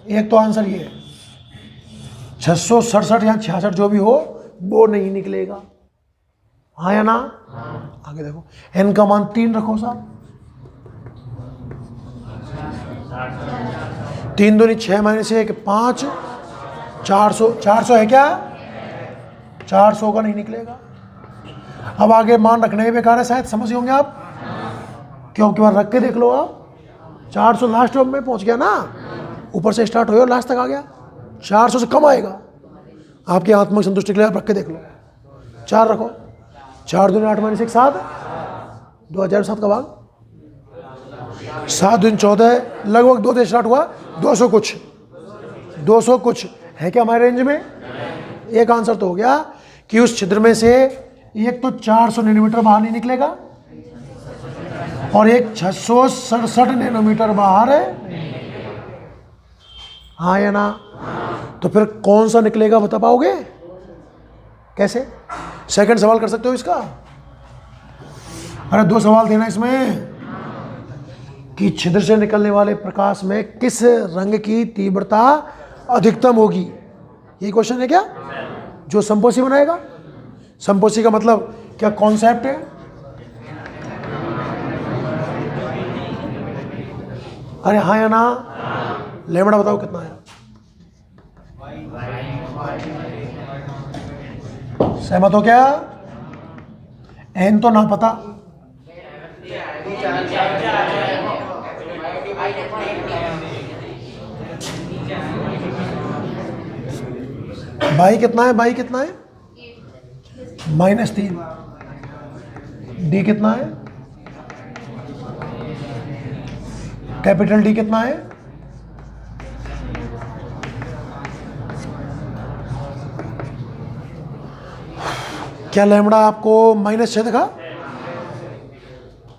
एक तो आंसर ये 667 या 66 जो भी हो वो नहीं निकलेगा, हाँ या ना? आगे देखो, n का मान 3 रखो साहब। 3 दूनी 6 -1 5, 400 है क्या? 400 का नहीं निकलेगा। अब आगे मान रखने ही बेकार है शायद, समझ होंगे आप, क्योंकि बार रख के देख लो आप। 400 लास्ट में पहुंच गया ना, ऊपर से स्टार्ट हो लास्ट तक आ गया, 400 से कम आएगा। आपकी आत्मा की संतुष्टि के लिए आप रख के देख लो। 4 रखो, 4 दूनी 8 -1 7, 2007 का भाग, 7 दूनी 14, लगभग 2 से स्टार्ट हुआ, 200 कुछ है क्या हमारे रेंज में? एक आंसर तो हो गया कि उस छिद्र में से एक तो 400 नैनोमीटर बाहर नहीं निकलेगा और एक 667 नैनोमीटर बाहर है, हाँ या ना? तो फिर कौन सा निकलेगा बता पाओगे कैसे? सेकंड सवाल कर सकते हो इसका। अरे 2 सवाल देना इसमें कि छिद्र से निकलने वाले प्रकाश में किस रंग की तीव्रता अधिकतम होगी, ये क्वेश्चन है क्या? जो संपोषी बनाएगा। संपोषी का मतलब क्या कॉन्सेप्ट है? अरे हाँ या ना? लैम्बडा बताओ कितना है? सहमत हो क्या? n तो ना पता, बाई कितना है? बाई कितना है? -3। डी कितना है? कैपिटल डी कितना है? क्या लैम्बडा आपको -6 दिखा?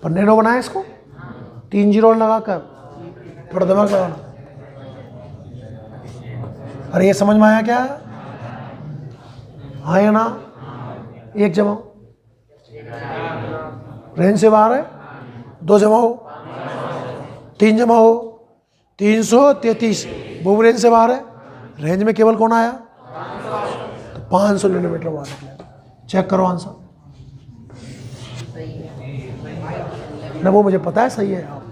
पर नैनो बनाया इसको 3 जीरो लगाकर, थोड़ा दिमाग लगाना। अरे ये समझ में आया क्या? हाँ या ना? 1 जमाओ, रेंज से बाहर है। 2 जमाओ, 3 जमाओ, 333 वो रेंज से बाहर है। रेंज में केवल कौन आया? तो 500 नैनोमीटर बाहर निकलेगा। चेक करो आंसर। ना, वो मुझे पता है सही है। आप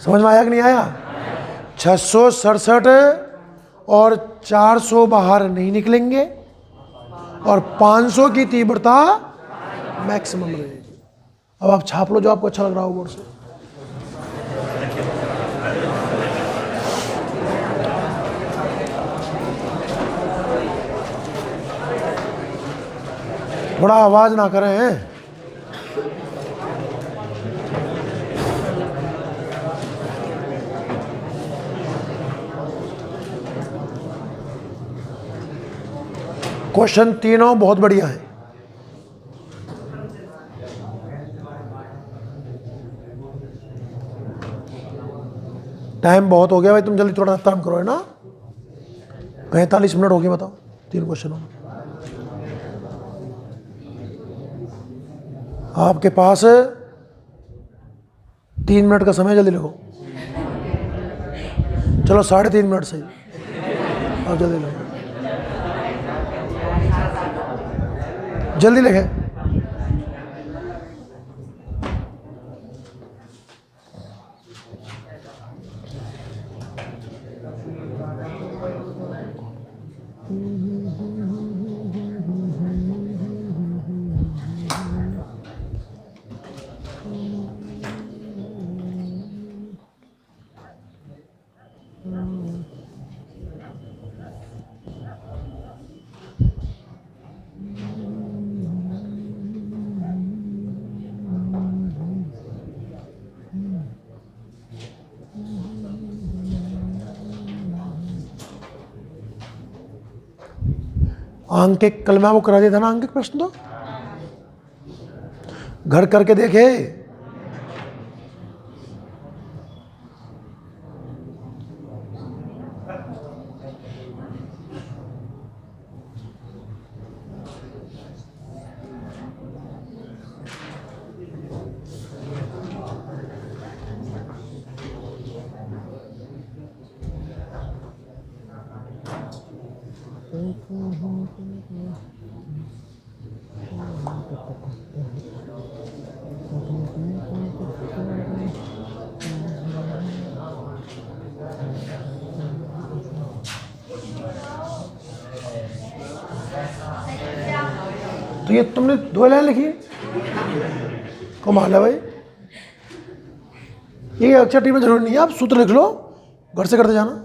समझ में आया कि नहीं आया? 667 और 400 बाहर नहीं निकलेंगे और 500 की तीव्रता मैक्सिमम रहेगी। अब आप छाप लो जो आपको अच्छा लग रहा हो बोर्ड से। थोड़ा आवाज ना करें। क्वेश्चन तीनों बहुत बढ़िया है। टाइम बहुत हो गया भाई, तुम जल्दी थोड़ा काम करो, है ना? 45 मिनट हो गए, बताओ 3 क्वेश्चनों में। आपके पास 3 मिनट का समय, जल्दी लिखो। चलो 3.5 मिनट सही, आप जल्दी लिखो, जल्दी लिखे। अंकित, कल मैं वो करा दिया था ना अंकित प्रश्न, तो घर करके देखे। तो ये तुमने 2 लाइन लिखी है, कमाल है भाई। ये अक्षर टी में जरूरी नहीं है, आप सूत्र लिख लो, घर से करते जाना।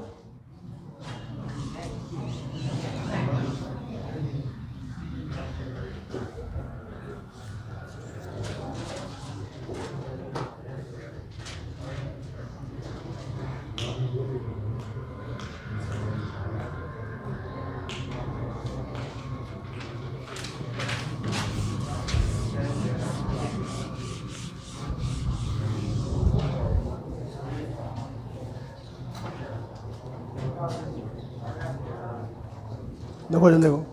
देखो जल्दी देखो।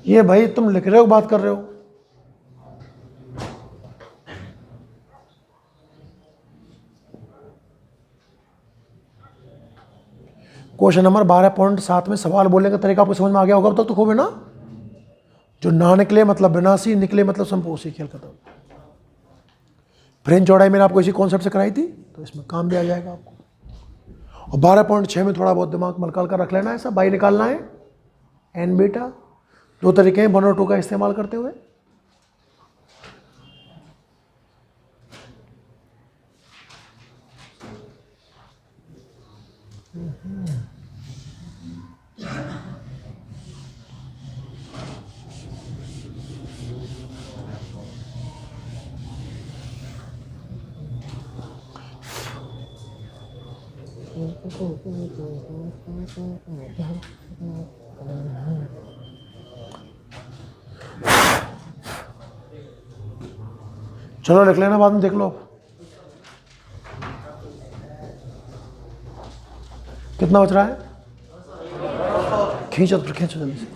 ये भाई तुम लिख रहे हो, बात कर रहे हो? क्वेश्चन नंबर 12.7 में सवाल बोलने का तरीका आपको समझ में आ गया होगा अब तक तो खूब, है ना? जो ना निकले मतलब विनाशी, निकले मतलब संपोषी, खेल खत्म। फ्रेंच चौड़ाई मैंने आपको इसी कॉन्सेप्ट से कराई थी, तो इसमें काम भी आ जाएगा आपको। और 12.6 में थोड़ा बहुत दिमाग मलकाल कर रख लेना है, सब बाई निकालना है, एन बीटा। 2 तरीके हैं 1 और 2 का इस्तेमाल करते हुए। चलो लिख लेना, बाद में देख लो। कितना बच रहा है? खींचो तो खींचो, जल्दी से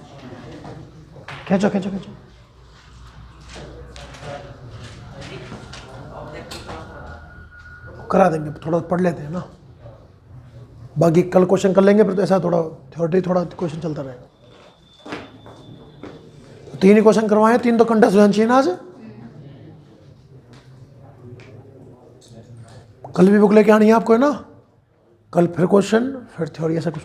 खींचो खींचो खींचो। करा देंगे, थोड़ा पढ़ लेते हैं ना, बाकी कल क्वेश्चन कर लेंगे। फिर तो ऐसा थोड़ा थ्योरी, थोड़ा क्वेश्चन चलता रहेगा। तो 3 ही क्वेश्चन करवाए, 3 तो कंटेस्ट हो जाना चाहिए ना आज। कल भी बुक लेके आनी है आपको, है ना? कल फिर क्वेश्चन, फिर थ्योरी, ऐसा कुछ।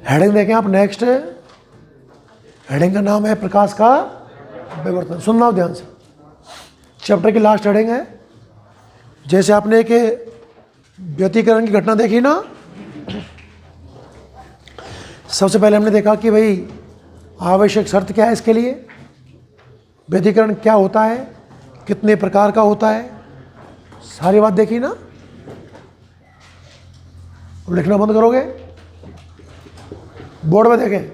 हेडिंग देखें आप, नेक्स्ट हेडिंग का नाम है प्रकाश का विवर्तन। सुनना ध्यान से, चैप्टर की लास्ट हेडिंग है। जैसे आपने एक व्यतिकरण की घटना देखी ना, सबसे पहले हमने देखा कि भाई आवश्यक शर्त क्या है इसके लिए, व्यतिकरण क्या होता है, कितने प्रकार का होता है, सारी बात देखी ना। लिखना बंद करोगे, बोर्ड में देखें,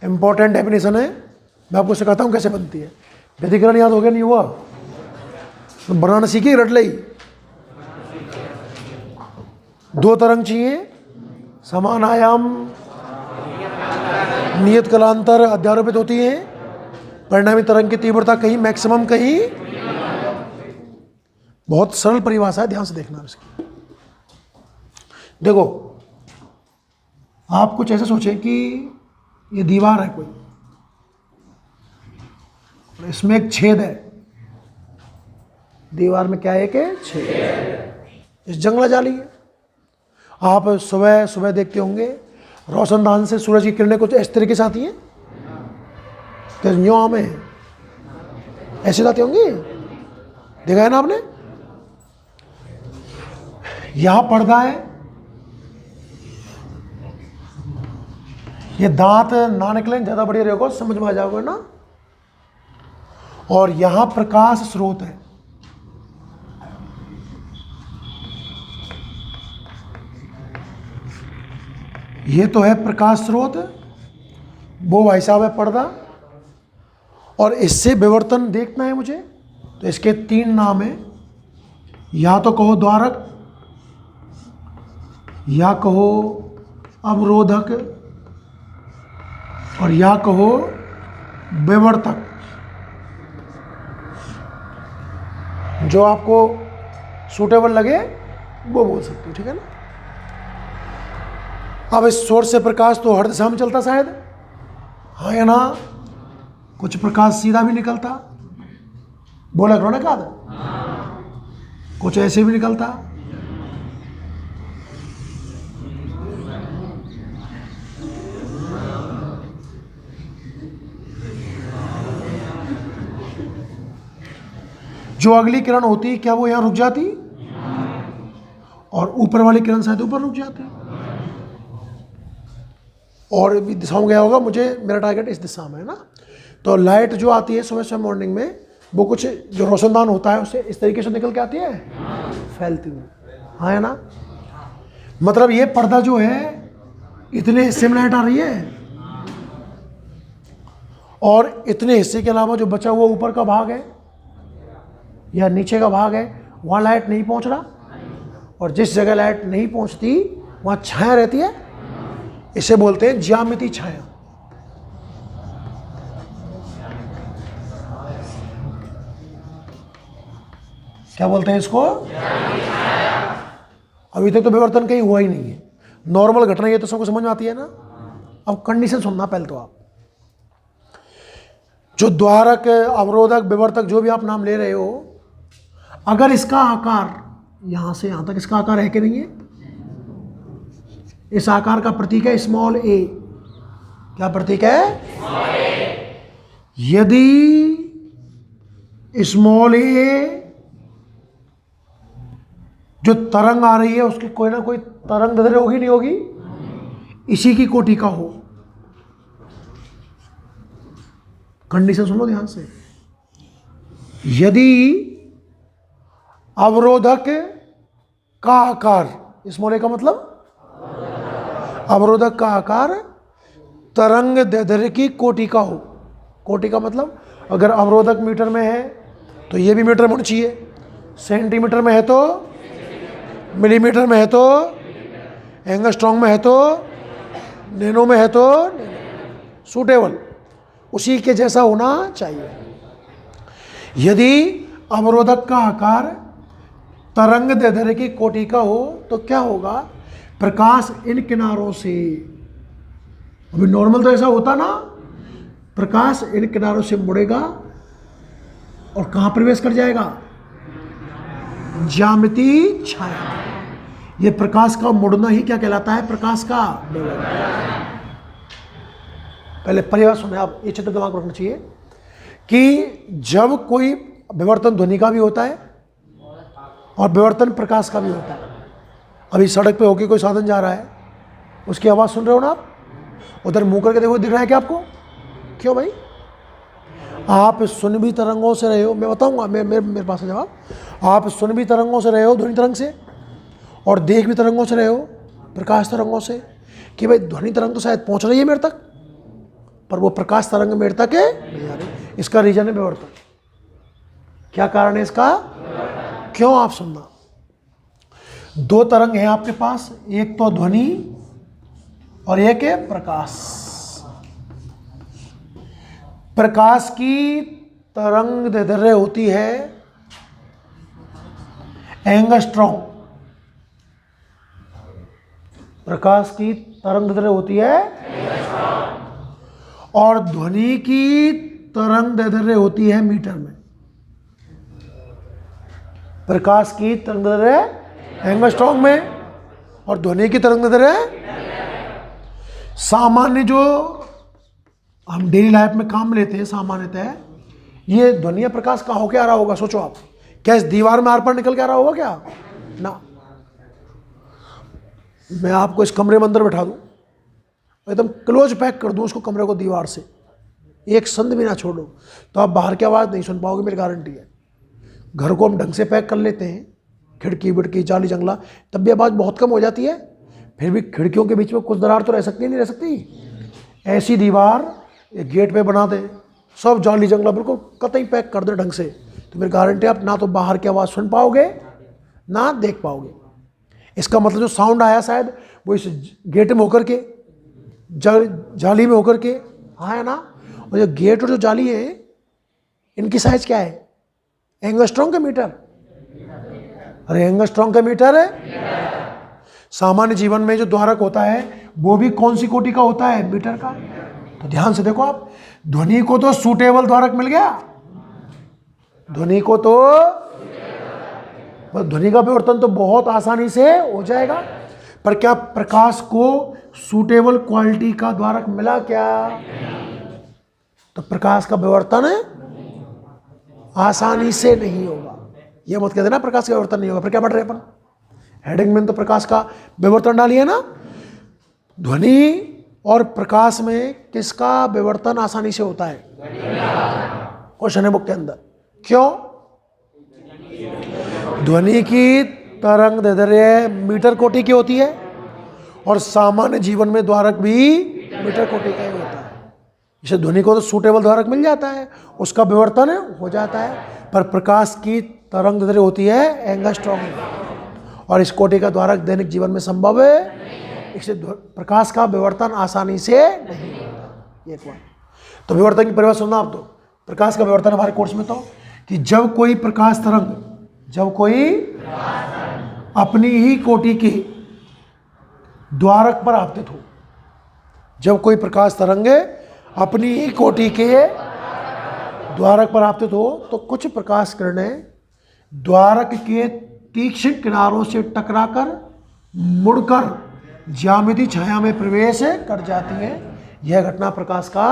इंपॉर्टेंट डेफिनेशन है, मैं आपको सिखाता हूँ कैसे बनती है। व्यतिकरण याद हो गया? नहीं हुआ तो बनाना सीखी, रट लई। 2 तरंग चाहिए, समान आयाम, नियत कालांतर अध्यारोपित होती है। परिणामी तरंग की तीव्रता कहीं मैक्सिमम, कहीं। बहुत सरल परिभाषा है, ध्यान से देखना इसकी। देखो, आप कुछ ऐसे सोचें कि ये दीवार है कोई, इसमें एक छेद है। दीवार में क्या है? कि छेद। इस जंगला जाली है। आप सुबह सुबह देखते होंगे रोशनदान से सूरज की किरणें कुछ इस तरीके से आती हैं, यूं में ऐसे आती होंगी, देखा है ना आपने? यहां पर्दा है, ये दांत ना निकलें, ज़्यादा बढ़िया रहेगा, समझ में आ जाओगे ना। और यहां प्रकाश स्रोत है, ये तो है प्रकाश स्रोत, वो भाई साहब है पर्दा। और इससे विवर्तन देखना है मुझे, तो इसके 3 नाम हैं। या तो कहो द्वारक, या कहो अवरोधक, और या कहो विवर्तक। जो आपको सूटेबल लगे वो बोल सकते हो, ठीक है ना। अब इस सोर्स से प्रकाश तो हर दिशा में चलता शायद, हाँ या ना? कुछ प्रकाश सीधा भी निकलता, बोला करो ना, कहा था? कुछ ऐसे भी निकलता। जो अगली किरण होती, क्या वो यहां रुक जाती? और ऊपर वाली किरण शायद ऊपर रुक जाती। और भी दिशाओं गया होगा, मुझे मेरा टारगेट इस दिशा में है ना। तो लाइट जो आती है सुबह सुबह मॉर्निंग में, वो कुछ जो रोशनदान होता है उससे इस तरीके से निकल के आती है, फैलती हुई, हाँ है ना। मतलब ये पर्दा जो है, इतने हिस्से में लाइट आ रही है, और इतने हिस्से के अलावा जो बचा हुआ ऊपर का भाग है या नीचे का भाग है, वहाँ लाइट नहीं पहुँच रहा। और जिस जगह लाइट नहीं पहुँचती वहाँ छाया रहती है, इसे बोलते हैं ज्यामितीय छाया। क्या बोलते हैं इसको? अभी तक तो विवर्तन कहीं हुआ ही नहीं है, नॉर्मल घटना, ये तो सबको समझ में आती है ना। अब कंडीशन सुनना पहले तो आप, जो द्वारक, अवरोधक, विवर्तक, जो भी आप नाम ले रहे हो, अगर इसका आकार यहां से यहां तक इसका आकार है कि नहीं है? इस आकार का प्रतीक है स्मॉल ए। क्या प्रतीक है? यदि स्मॉल ए जो तरंग आ रही है उसकी कोई ना कोई तरंग दैर्ध्य होगी, नहीं होगी? इसी की कोटि का हो। कंडीशन सुनो ध्यान से। यदि अवरोधक का आकार, स्मॉल ए का मतलब अवरोधक का आकार तरंग दैर्ध्य की कोटि का हो। कोटि का मतलब अगर अवरोधक मीटर में है तो ये भी मीटर में होना चाहिए, सेंटीमीटर में है तो, मिलीमीटर में है तो, एंगस्ट्रॉम में है तो, नैनो में है तो, सूटेबल उसी के जैसा होना चाहिए। यदि अवरोधक का आकार तरंग दैर्ध्य की कोटि का हो तो क्या होगा? प्रकाश इन किनारों से, अभी नॉर्मल तो ऐसा होता ना, प्रकाश इन किनारों से मुड़ेगा और कहां प्रवेश कर जाएगा? ज्यामितीय छाया। ये प्रकाश का मुड़ना ही क्या कहलाता है? प्रकाश का पहले परिभाषा सुने आप, ये चित्र दिमाग रखना चाहिए कि जब कोई विवर्तन ध्वनि का भी होता है और विवर्तन प्रकाश का भी होता है। अभी सड़क पे होके कोई साधन जा रहा है, उसकी आवाज़ सुन रहे हो ना आप? उधर मुंह करके देखो, दिख रहा है क्या आपको? क्यों भाई? आप सुन भी तरंगों से रहे हो, मैं बताऊंगा, मेरे पास है जवाब। आप सुन भी तरंगों से रहे हो, ध्वनि तरंग से, और देख भी तरंगों से रहे हो, प्रकाश तरंगों से, कि भाई ध्वनि तरंग तो शायद पहुंच रही है मेरे तक, पर वो प्रकाश तरंग मेरे तक है नहीं आ रही। इसका रीजन है विवर्तन। क्या कारण है इसका? क्यों? आप सुनना। दो तरंग हैं आपके पास, एक तो ध्वनि और एक है प्रकाश। प्रकाश की तरंग दैर्ध्य होती है एंगस्ट्रॉम। प्रकाश की तरंग दैर्ध्य होती है, और ध्वनि की तरंग दैर्ध्य होती है मीटर में। प्रकाश की तरंग दैर्ध्य एंगस्ट्रॉम में और ध्वनि की तरंग दैर्ध्य सामान्य जो हम डेली लाइफ में काम लेते हैं सामान्यतः, ये ध्वनि या प्रकाश कहाँ होके आ रहा होगा? सोचो आप, क्या इस दीवार में आर पार निकल के आ रहा होगा क्या? ना। मैं आपको इस कमरे में अंदर बैठा दूं, एकदम क्लोज पैक कर दूं उसको कमरे को दीवार से, एक संद भी ना छोड़ो, तो आप बाहर की आवाज़ नहीं सुन पाओगे, मेरी गारंटी है। घर को हम ढंग से पैक कर लेते हैं, खिड़की विड़की जाली जंगला, तब भी आवाज़ बहुत कम हो जाती है। फिर भी खिड़कियों के बीच में कुछ दरार तो रह सकती है, नहीं रह सकती? ऐसी दीवार गेट पे बना दे, सब जाली जंगला बिल्कुल कतई पैक कर दे ढंग से, तो मेरी गारंटी आप ना तो बाहर की आवाज़ सुन पाओगे ना देख पाओगे। इसका मतलब जो साउंड आया शायद वो इस गेट में होकर के, जाली में होकर के आया ना। और जो गेट और जो जाली है, इनकी साइज क्या है? एंगस्ट्रॉम का मीटर। अरे एंगस्ट्रॉम का मीटर है। सामान्य जीवन में जो द्वारक होता है वो भी कौन सी कोटि का होता है? मीटर का। तो ध्यान से देखो आप, ध्वनि को तो सूटेबल द्वारक मिल गया, ध्वनि को तो ध्वनि का विवर्तन तो बहुत आसानी से हो जाएगा, पर क्या प्रकाश को सूटेबल क्वालिटी का द्वारक मिला क्या? तो प्रकाश का विवर्तन आसानी से नहीं होगा। ये मत कह देना प्रकाश का विवर्तन नहीं होगा, फिर क्या पढ़ रहे अपन? हेडिंग में तो प्रकाश का विवर्तन डालिए ना। ध्वनि और प्रकाश में किसका विवर्तन आसानी से होता है? क्वेश्चन है बुक के अंदर। क्यों? ध्वनि की तरंग दैर्ध्य मीटर कोटि की होती है और सामान्य जीवन में द्वारक भी मीटर कोटि का ही होता है। इसे ध्वनि को तो सूटेबल द्वारक मिल जाता है, उसका विवर्तन हो जाता है, पर प्रकाश की तरंग दैर्ध्य होती है एंगस्ट्रॉम, और इस कोटि का द्वारक दैनिक जीवन में संभव है, इससे प्रकाश का विवर्तन आसानी से नहीं होता। एक बार तो विवर्तन की परिभाषा सुनना आप। तो प्रकाश का विवर्तन हमारे कोर्स में तो कि जब कोई प्रकाश तरंग, जब कोई अपनी ही कोटि के द्वारक पर आपतित हो, जब कोई प्रकाश तरंग अपनी ही कोटि के द्वारक पर आपतित हो, तो कुछ प्रकाश किरणें द्वारक के तीक्ष्ण किनारों से टकराकर मुड़कर ज्यामिति छाया में प्रवेश कर जाती है। यह घटना प्रकाश का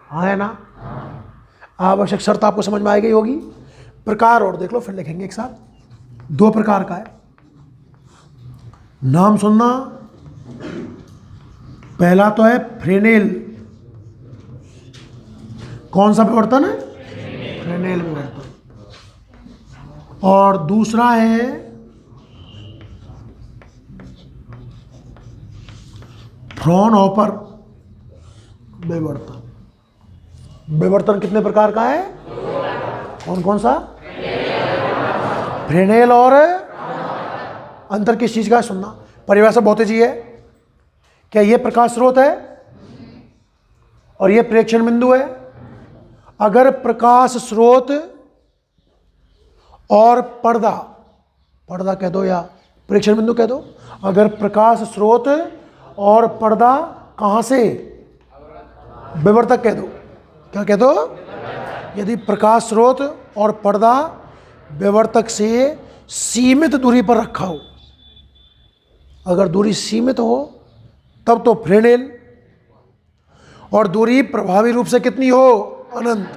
हाँ है ना। आवश्यक शर्त आपको समझ में आई गई होगी। प्रकार और देख लो, फिर लिखेंगे एक साथ। 2 प्रकार का है। नाम सुनना। पहला तो है फ्रेनेल। कौन सा विवर्तन है? फ्रेनेल विवर्तन। और दूसरा है फ्रॉनहोफर विवर्तन। विवर्तन कितने प्रकार का है? कौन कौन सा? फ्रेनेल और अंतर किस चीज का है सुनना। परिभाषा बहुत ही है। क्या ये प्रकाश स्रोत है और ये प्रेक्षण बिंदु है? अगर प्रकाश स्रोत और पर्दा, पर्दा कह दो या प्रेक्षण बिंदु कह दो, अगर प्रकाश स्रोत और पर्दा कहां से? विवर्तक कह दो। क्या कह दो? यदि प्रकाश स्रोत और पर्दा विवर्तक से सीमित दूरी पर रखा हो, अगर दूरी सीमित हो तब तो फ्रेनेल, और दूरी प्रभावी रूप से कितनी हो? अनंत।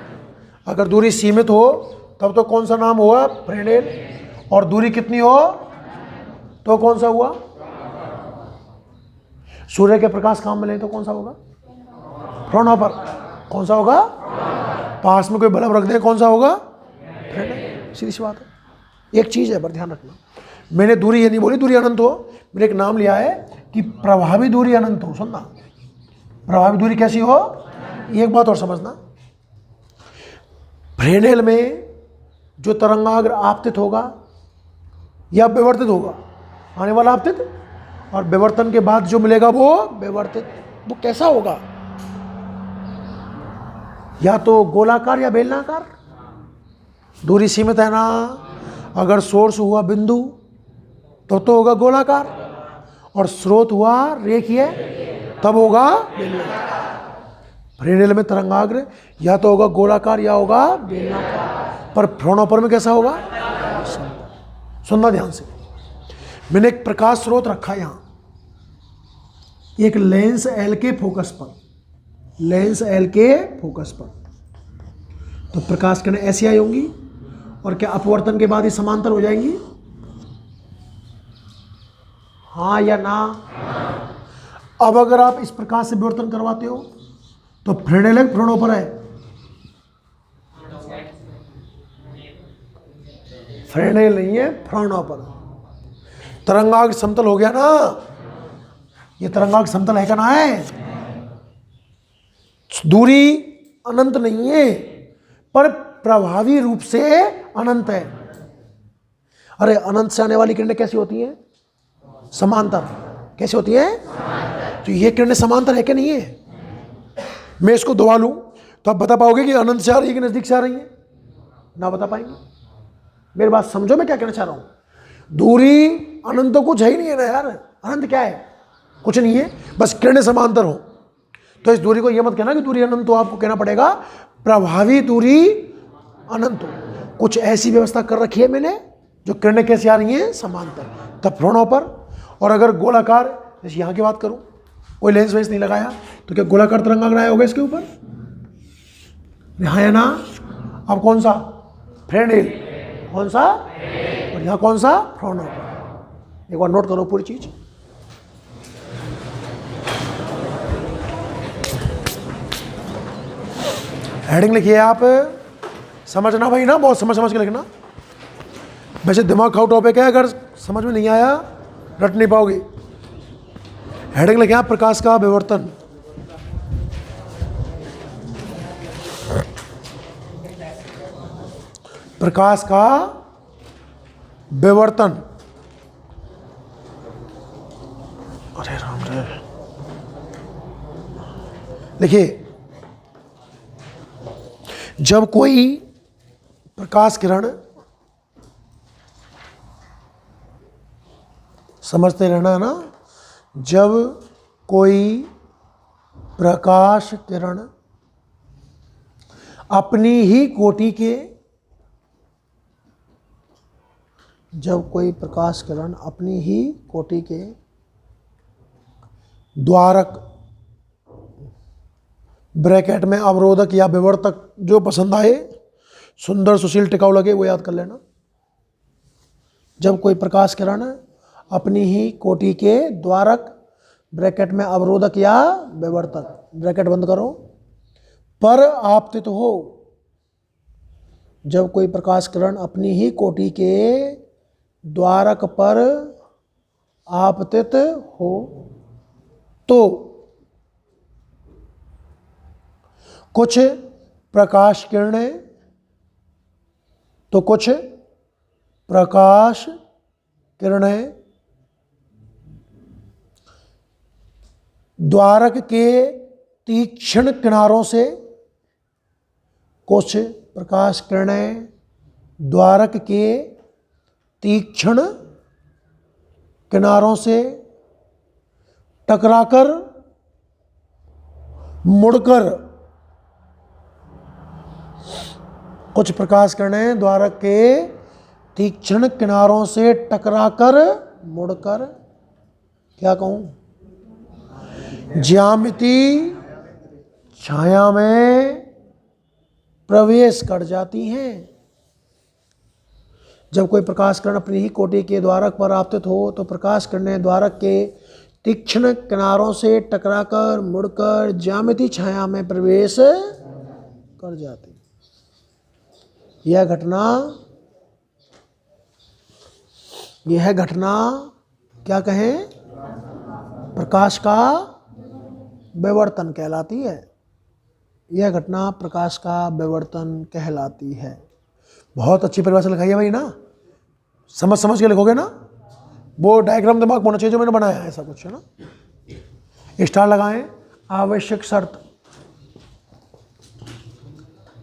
अगर दूरी सीमित हो तब तो कौन सा नाम हुआ? फ्रेनेल। और दूरी कितनी हो तो कौन सा हुआ? सूर्य के प्रकाश काम में ले तो कौन सा होगा? फ्रॉनहोफर। कौन सा होगा? पास में कोई बल्ब रख दे, कौन सा होगा? फ्रेनेल। सीधी सी बात है। एक चीज है पर ध्यान रखना, मैंने दूरी ये नहीं बोली दूरी अनंत हो, मैंने एक नाम लिया है कि प्रभावी दूरी अनंत हो। सुनना, प्रभावी दूरी कैसी हो? एक बात और समझना, फ्रेनेल में जो तरंगाग्र आपतित होगा या विवर्तित होगा, आने वाला आपतित, और विवर्तन के बाद जो मिलेगा वो विवर्तित, वो कैसा होगा? या तो गोलाकार या बेलनाकार। दूरी सीमित है ना। अगर सोर्स हुआ बिंदु तो होगा गोलाकार, और स्रोत हुआ रेखीय तब होगा बेलनाकार। फ्रेनेल में तरंगाग्र या तो होगा गोलाकार या होगा बेलनाकार, पर फ्रॉनहोफर में कैसा होगा? सुनना ध्यान से। मैंने एक प्रकाश स्रोत रखा यहां, एक लेंस एल के फोकस पर, लेंस एल के फोकस पर, तो प्रकाश किरणें ऐसी आई होंगी, और क्या अपवर्तन के बाद ये समांतर हो जाएंगी? हाँ या ना? अब अगर आप इस प्रकाश से विवर्तन करवाते हो तो फ्रेनेल है फ्रॉनहोफर है? फ्रेनेल नहीं है, फ्रॉनहोफर। तरंगाग्र समतल हो गया ना, ये तरंगाग्र समतल है क्या ना है? दूरी अनंत नहीं है पर प्रभावी रूप से अनंत है। अरे अनंत से आने वाली किरणें कैसी होती हैं? समांतर। कैसे होती है? तो ये किरणें समांतर है क्या नहीं है? मैं इसको दबा लूं तो आप बता पाओगे कि अनंत से आ रही है कि नजदीक से आ रही है? ना बता पाएंगे। मेरी बात समझो मैं क्या कहना चाह रहा हूं। दूरी अनंत तो कुछ है ही नहीं है ना यार। अनंत क्या है? कुछ नहीं है, बस किरणें समांतर हो। तो इस दूरी को यह मत कहना कि दूरी अनंत हो, आपको कहना पड़ेगा प्रभावी दूरी अनंत हो। कुछ ऐसी व्यवस्था कर रखी है मैंने जो किरणें कैसी आ रही हैं? समांतर, तब फ्रॉनहोफर। और अगर गोलाकार, जैसे यहाँ की बात करूँ, कोई लेंस वेंस नहीं लगाया तो क्या गोलाकार तरंगाग्र आया होगा इसके ऊपर? यहाँ है ना। अब कौन सा? फ्रेनेल। कौन सा? और यहाँ कौन सा? फ्रॉनहोफर। एक बार नोट करो पूरी चीज। हेडिंग लिखिए आप, समझना भाई ना, बहुत समझ समझ के लिखना। वैसे दिमाग खाओ टॉपिक है, अगर समझ में नहीं आया रट नहीं पाओगे। हेडिंग लिखिए आप, प्रकाश का विवर्तन। प्रकाश का विवर्तन। अरे राम रे, देखिए जब कोई प्रकाश किरण, समझते रहना है ना, जब कोई प्रकाश किरण अपनी ही कोटि के, जब कोई प्रकाश किरण अपनी ही कोटि के द्वारक, ब्रैकेट में अवरोधक या विवर्तक जो पसंद आए, सुंदर सुशील टिकाऊ लगे, वो याद कर लेना। जब कोई प्रकाश किरण अपनी ही कोटि के द्वारक ब्रैकेट में अवरोधक या विवर्तक, ब्रैकेट बंद करो, पर आपतित हो। जब कोई प्रकाश किरण अपनी ही कोटि के द्वारक पर आपतित हो तो कुछ प्रकाश किरणें द्वारक के तीक्ष्ण किनारों से, कुछ प्रकाश किरणें द्वारक के तीक्ष्ण किनारों से टकराकर मुड़कर, कुछ प्रकाश किरणें द्वारक के तीक्ष्ण किनारों से टकराकर मुड़कर, क्या कहूं, ज्यामिति छाया में प्रवेश कर जाती हैं। जब कोई प्रकाश किरण अपनी ही कोटि के द्वारक पर आपतित हो तो प्रकाश किरणें द्वारक के तीक्ष्ण किनारों से टकराकर मुड़कर ज्यामिति छाया में प्रवेश कर जाती। यह घटना क्या कहें, प्रकाश का विवर्तन कहलाती है। यह घटना प्रकाश का विवर्तन कहलाती है। बहुत अच्छी परिभाषा लिखाई है भाई ना, समझ के लिखोगे ना, वो डायग्राम दिमाग में होना चाहिए जो मैंने बनाया है, ऐसा कुछ है ना। स्टार लगाएं। आवश्यक शर्त,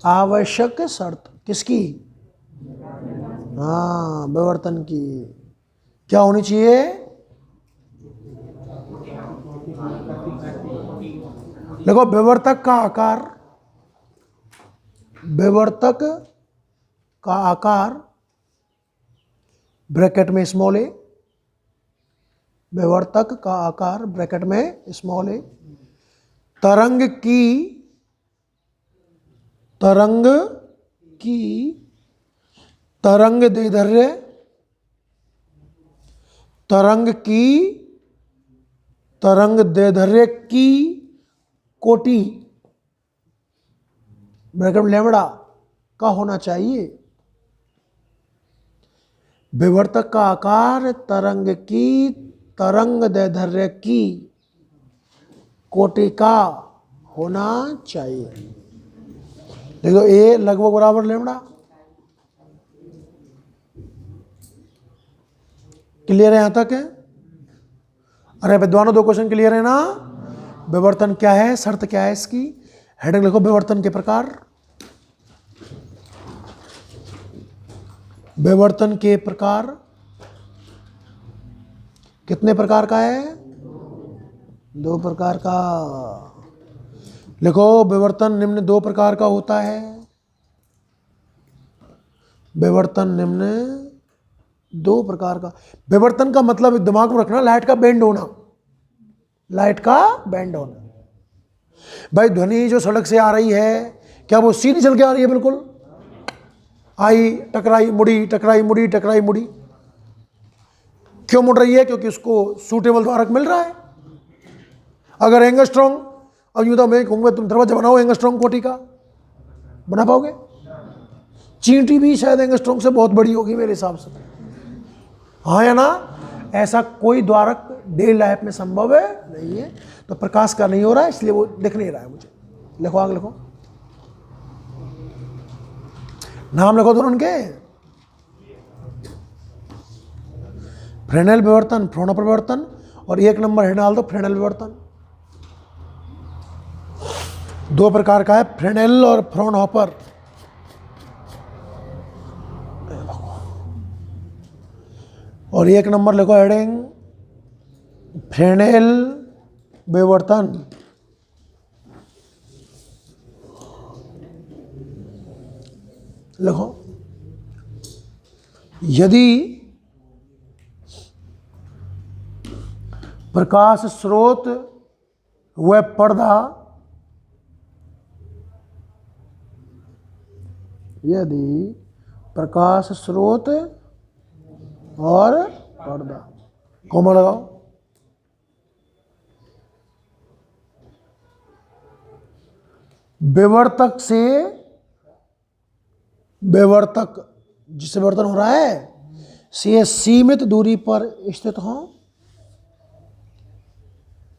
आवश्यक शर्त किसकी, हाँ विवर्तन की, क्या होनी चाहिए, देखो विवर्तक का आकार, विवर्तक का आकार ब्रैकेट में स्मॉल ए, विवर्तक का आकार ब्रैकेट में स्मॉल ए, तरंग की तरंग दैर्ध्य, तरंग दैर्ध्य की कोटि ब्रैकेट में लैम्बडा का होना चाहिए। विवर्तक का आकार तरंग दैर्ध्य की कोटि का होना चाहिए। देखो ए लगभग बराबर लैम्बडा, क्लियर है यहां तक है? अरे विद्वानों दो क्वेश्चन क्लियर है ना। विवर्तन क्या है, शर्त क्या है इसकी, हेडिंग लिखो विवर्तन के प्रकार। विवर्तन के प्रकार कितने प्रकार का है, दो प्रकार का। लिखो विवर्तन निम्न दो प्रकार का होता है। विवर्तन निम्न दो प्रकार का। विवर्तन का मतलब दिमाग में रखना, लाइट का बेंड होना, लाइट का बेंड होना। भाई ध्वनि जो सड़क से आ रही है क्या वो सीधी चल के आ रही है, बिल्कुल आई टकराई मुड़ी, टकराई मुड़ी, टकराई मुड़ी। क्यों मुड़ रही है, क्योंकि उसको सूटेबल द्वारक मिल रहा है। अगर एंगस्ट्रॉन्ग, अब यूं तो मैं कहूँगा तुम दरवाजा बनाओ एंगस्ट्रॉन्ग कोटि का, बना पाओगे? चींटी भी शायद एंगस्ट्रॉन्ग से बहुत बड़ी होगी मेरे हिसाब से, हाँ या ना? ऐसा कोई द्वारक डे लाइफ में संभव है नहीं है। तो प्रकाश का नहीं हो रहा है, इसलिए वो दिख नहीं रहा है मुझे। लिखो आगे, लिखो नाम, लिखो दोनों उनके। फ्रेनेल विवर्तन, फ्रोनहोफर विवर्तन, और एक नंबर है डाल दो फ्रेनेल विवर्तन। दो प्रकार का है, फ्रेनेल और फ्रोनहोफर। और एक नंबर लिखो हेडिंग फ्रेनेल विवर्तन। लिखो यदि प्रकाश स्रोत व पर्दा यदि प्रकाश स्रोत और पर्दा, कॉमा लगाओ, विवर्तक से, विवर्तक जिससे विवर्तन हो रहा है से सीमित दूरी पर स्थित हो।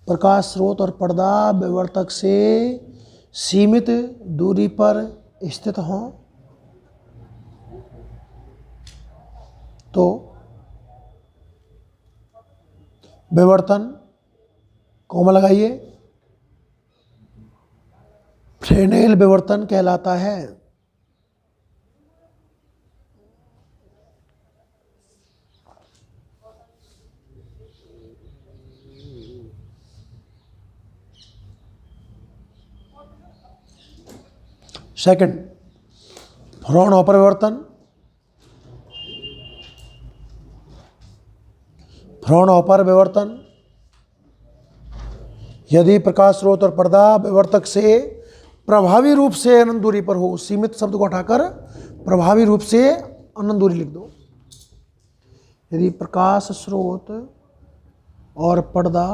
प्रकाश स्रोत और पर्दा विवर्तक से सीमित दूरी पर स्थित हो तो विवर्तन, कॉमा लगाइए, फ्रेनेल विवर्तन कहलाता है। सेकंड, फ्रॉनहोफर विवर्तन। फ्रॉनहोफर विवर्तन, यदि प्रकाश स्रोत और पर्दा विवर्तक से प्रभावी रूप से अनंत दूरी पर हो। सीमित शब्द को हटाकर प्रभावी रूप से अनंत दूरी लिख दो। यदि प्रकाश स्रोत और पर्दा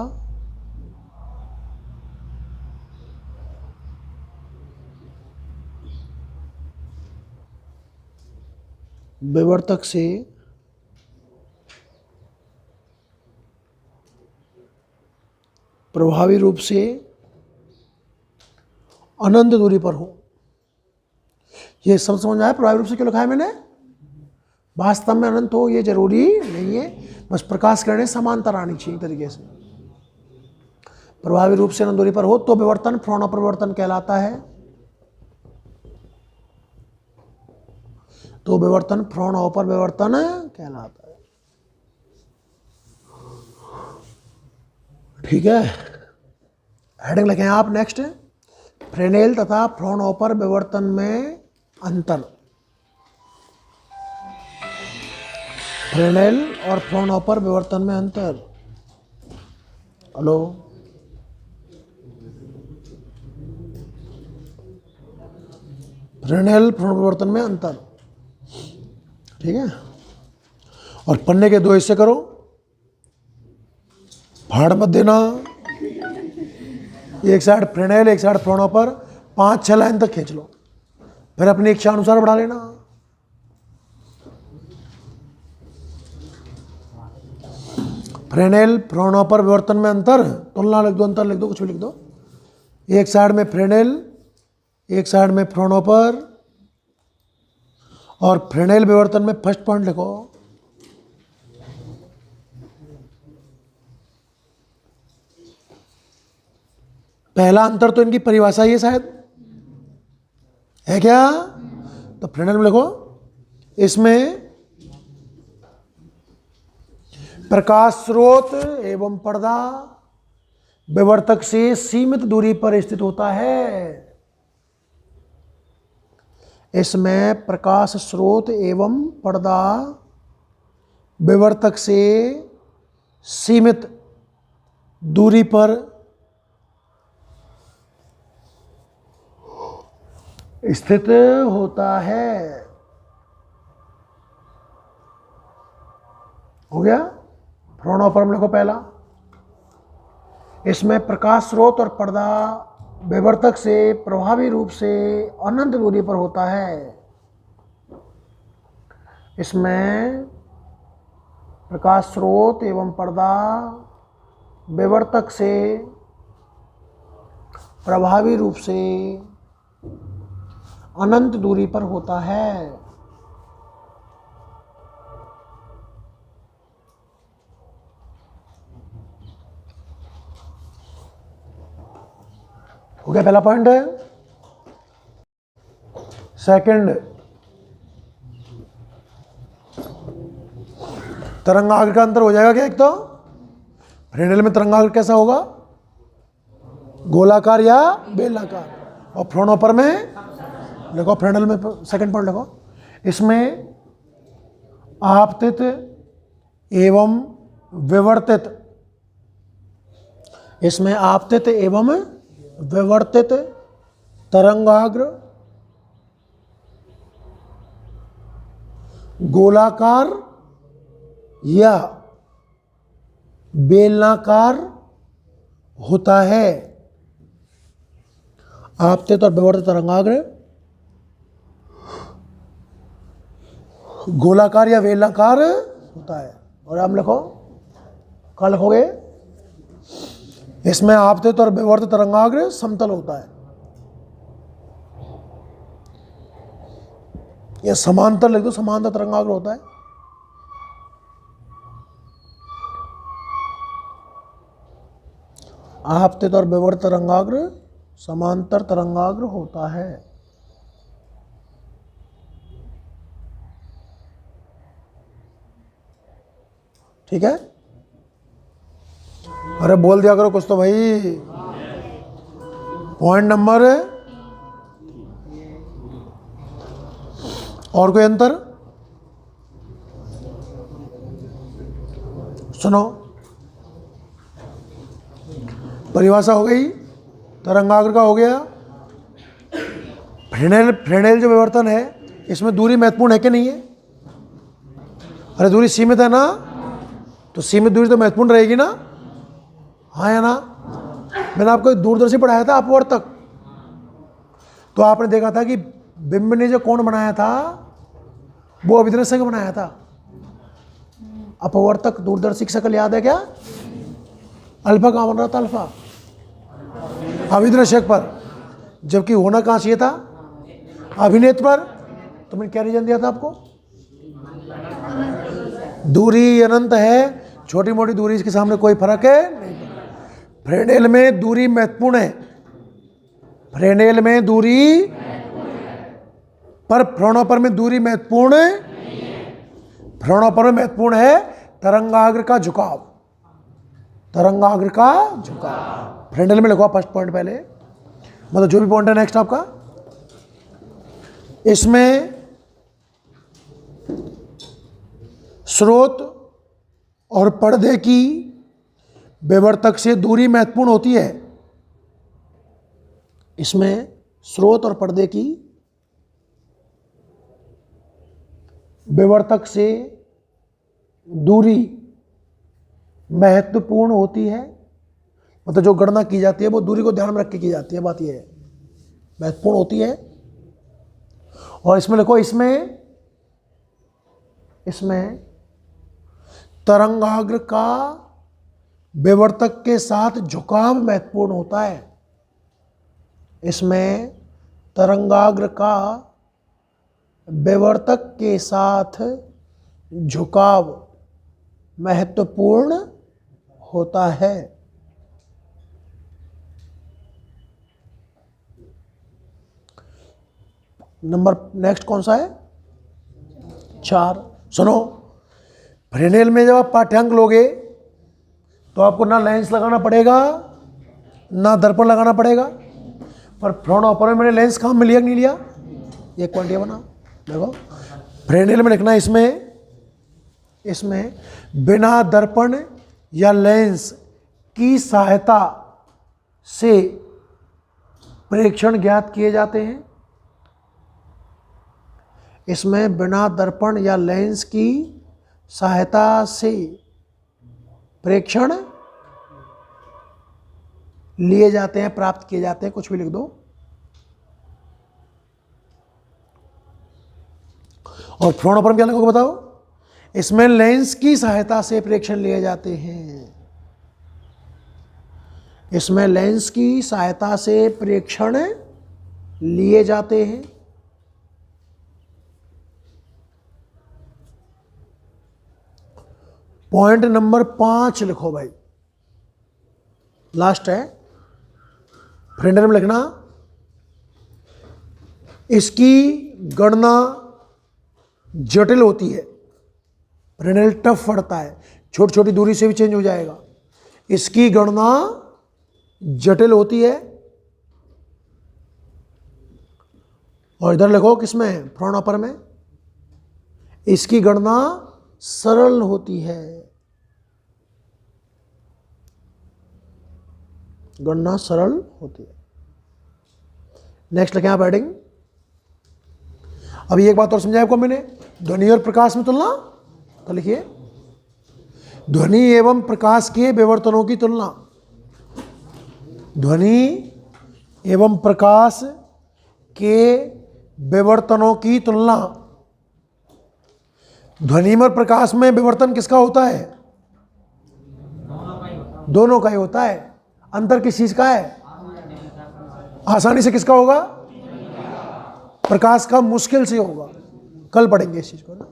विवर्तक से प्रभावी रूप से अनंत दूरी पर हो। ये सब समझ आया प्रभावी रूप से क्यों लिखा है मैंने? वास्तव में अनंत हो ये जरूरी नहीं है, बस प्रकाश किरणें समांतर आनी चाहिए तरीके से। प्रभावी रूप से अनंत दूरी पर हो तो विवर्तन फ्रॉनहोफर विवर्तन कहलाता है। तो विवर्तन फ्रॉनहोफर विवर्तन कहलाता है। ठीक है, हेडिंग लिखें आप नेक्स्ट, फ्रेनेल तथा फ्रॉनहोफर विवर्तन में अंतर। फ्रेनेल और फ्रॉनहोफर विवर्तन में अंतर। हेलो, फ्रेनेल फ्रॉनहोफर विवर्तन में अंतर। ठीक है, और पन्ने के 2 हिस्से करो, फाड़ मत देना। एक साइड फ्रेनेल एक साइड फ्रॉनहोफर, 5-6 लाइन तक खींच लो, फिर अपनी इच्छा अनुसार बढ़ा लेना। फ्रेनेल फ्रॉनहोफर विवर्तन में अंतर, तुलना लिख दो, अंतर लिख दो, कुछ भी लिख दो। एक साइड में फ्रेनेल एक साइड में फ्रॉनहोफर, और फ्रेनेल विवर्तन में फर्स्ट पॉइंट लिखो। पहला अंतर तो इनकी परिभाषा ही है शायद, है क्या? तो फ्रेनेल में लिखो, इसमें प्रकाश स्रोत एवं पर्दा विवर्तक से सीमित दूरी पर स्थित होता है। इसमें प्रकाश स्रोत एवं पर्दा विवर्तक से सीमित दूरी पर स्थित होता है। हो गया? फ्रॉनहोफर में लिखो पहला, इसमें प्रकाश स्रोत और पर्दा विवर्तक से प्रभावी रूप से अनंत दूरी पर होता है। इसमें प्रकाश स्रोत एवं पर्दा विवर्तक से प्रभावी रूप से अनंत दूरी पर होता है। हो गया पहला पॉइंट है। सेकंड, तरंगाग्र का अंतर हो जाएगा क्या? एक तो फ्रेनेल में तरंगाग्र कैसा होगा? गोलाकार या बेलाकार, और फ्रॉनहोफर में लिखो, फ्रेनेल में सेकंड पॉइंट लिखो, इसमें आपतित एवं विवर्तित, इसमें आपतित एवं विवर्तित तरंगाग्र गोलाकार या बेलनाकार होता है। आपतित और विवर्त तरंगाग्र गोलाकार या बेलनाकार होता है। और आप लिखो, क्या लिखोगे? इसमें आपतित और विवर्त तरंगाग्र समतल होता है। या समांतर लिख दो, समांतर तरंगाग्र होता है। आपतित और विवर्त तरंगाग्र समांतर तरंगाग्र होता है। ठीक है? अरे बोल दिया करो कुछ तो भाई। पॉइंट नंबर, और कोई अंतर? सुनो, परिभाषा हो गई, तरंगाग्र का हो गया। फ्रेनेल जो विवर्तन है, इसमें दूरी महत्वपूर्ण है कि नहीं है? अरे दूरी सीमित है ना, तो सीमित दूरी तो महत्वपूर्ण रहेगी ना, हाँ या ना? मैंने आपको एक दूरदर्शी पढ़ाया था, अपवर्तक। तो आपने देखा था कि बिंब ने जो कोण बनाया था वो अभिदृश्य का बनाया था। अपवर्तक दूरदर्शी की शक्ल याद है क्या? अल्फा कहाँ बन रहा था? अल्फा अभिदृश्यक पर, जबकि होना कहाँ चाहिए था? अभिनेत पर। तो मैंने क्या रीजन दिया था आपको? दूरी अनंत है, छोटी मोटी दूरी इसके सामने कोई फर्क है नहीं। फ्रेनेल में दूरी महत्वपूर्ण है, फ्रेनेल में दूरी, पर फ्रोनोपर में दूरी महत्वपूर्ण, फ्रोनोपर में महत्वपूर्ण है तरंगाग्र का झुकाव, तरंगाग्र का झुकाव। फ्रेनेल में लिखो फर्स्ट पॉइंट पहले, मतलब जो भी पॉइंट है नेक्स्ट आपका। इसमें स्रोत और पर्दे की विवर्तक से दूरी महत्वपूर्ण होती है। इसमें स्रोत और पर्दे की विवर्तक से दूरी महत्वपूर्ण होती है। मतलब जो गणना की जाती है वो दूरी को ध्यान में रख के की जाती है, बात यह है, महत्वपूर्ण होती है। और इसमें लिखो, इसमें तरंगाग्र का विवर्तक के साथ झुकाव महत्वपूर्ण होता है। इसमें तरंगाग्र का विवर्तक के साथ झुकाव महत्वपूर्ण होता है। नंबर नेक्स्ट कौन सा है? 4। सुनो, फ्रेनेल में जब आप पाठ्यांक लोगे तो आपको ना लेंस लगाना पड़ेगा ना दर्पण लगाना पड़ेगा। पर फ्रोनोपर में मैंने लेंस काम में लिया नहीं लिया? एक पॉइंट ये बना, देखो फ्रेनेल में लिखना, इसमें बिना दर्पण या लेंस की सहायता से प्रेक्षण ज्ञात किए जाते हैं। इसमें बिना दर्पण या लेंस की सहायता से प्रेक्षण लिए जाते हैं, प्राप्त किए जाते हैं, कुछ भी लिख दो। और फ्रोनोपर में क्या लिखोगे बताओ? इसमें लेंस की सहायता से प्रेक्षण लिए जाते हैं। इसमें लेंस की सहायता से प्रेक्षण लिए जाते हैं। पॉइंट नंबर 5 लिखो भाई, लास्ट है। फ्रेनेल में लिखना, इसकी गणना जटिल होती है। फ्रेनेल टफ पड़ता है, छोटी छोटी दूरी से भी चेंज हो जाएगा। इसकी गणना जटिल होती है। और इधर लिखो किसमें? फ्रोनोपर में। इसकी गणना सरल होती है, गणना सरल होती है। नेक्स्ट लिखें आप हेडिंग। अभी एक बात और समझाया आपको मैंने, ध्वनि और प्रकाश में तुलना, तो लिखिए ध्वनि एवं प्रकाश के विवर्तनों की तुलना। ध्वनि एवं प्रकाश के विवर्तनों की तुलना। ध्वनि और प्रकाश में विवर्तन किसका होता है? दोनों का ही होता है। अंतर किस चीज का है? आसानी से किसका होगा? प्रकाश का मुश्किल से होगा। कल पढ़ेंगे इस चीज को ना।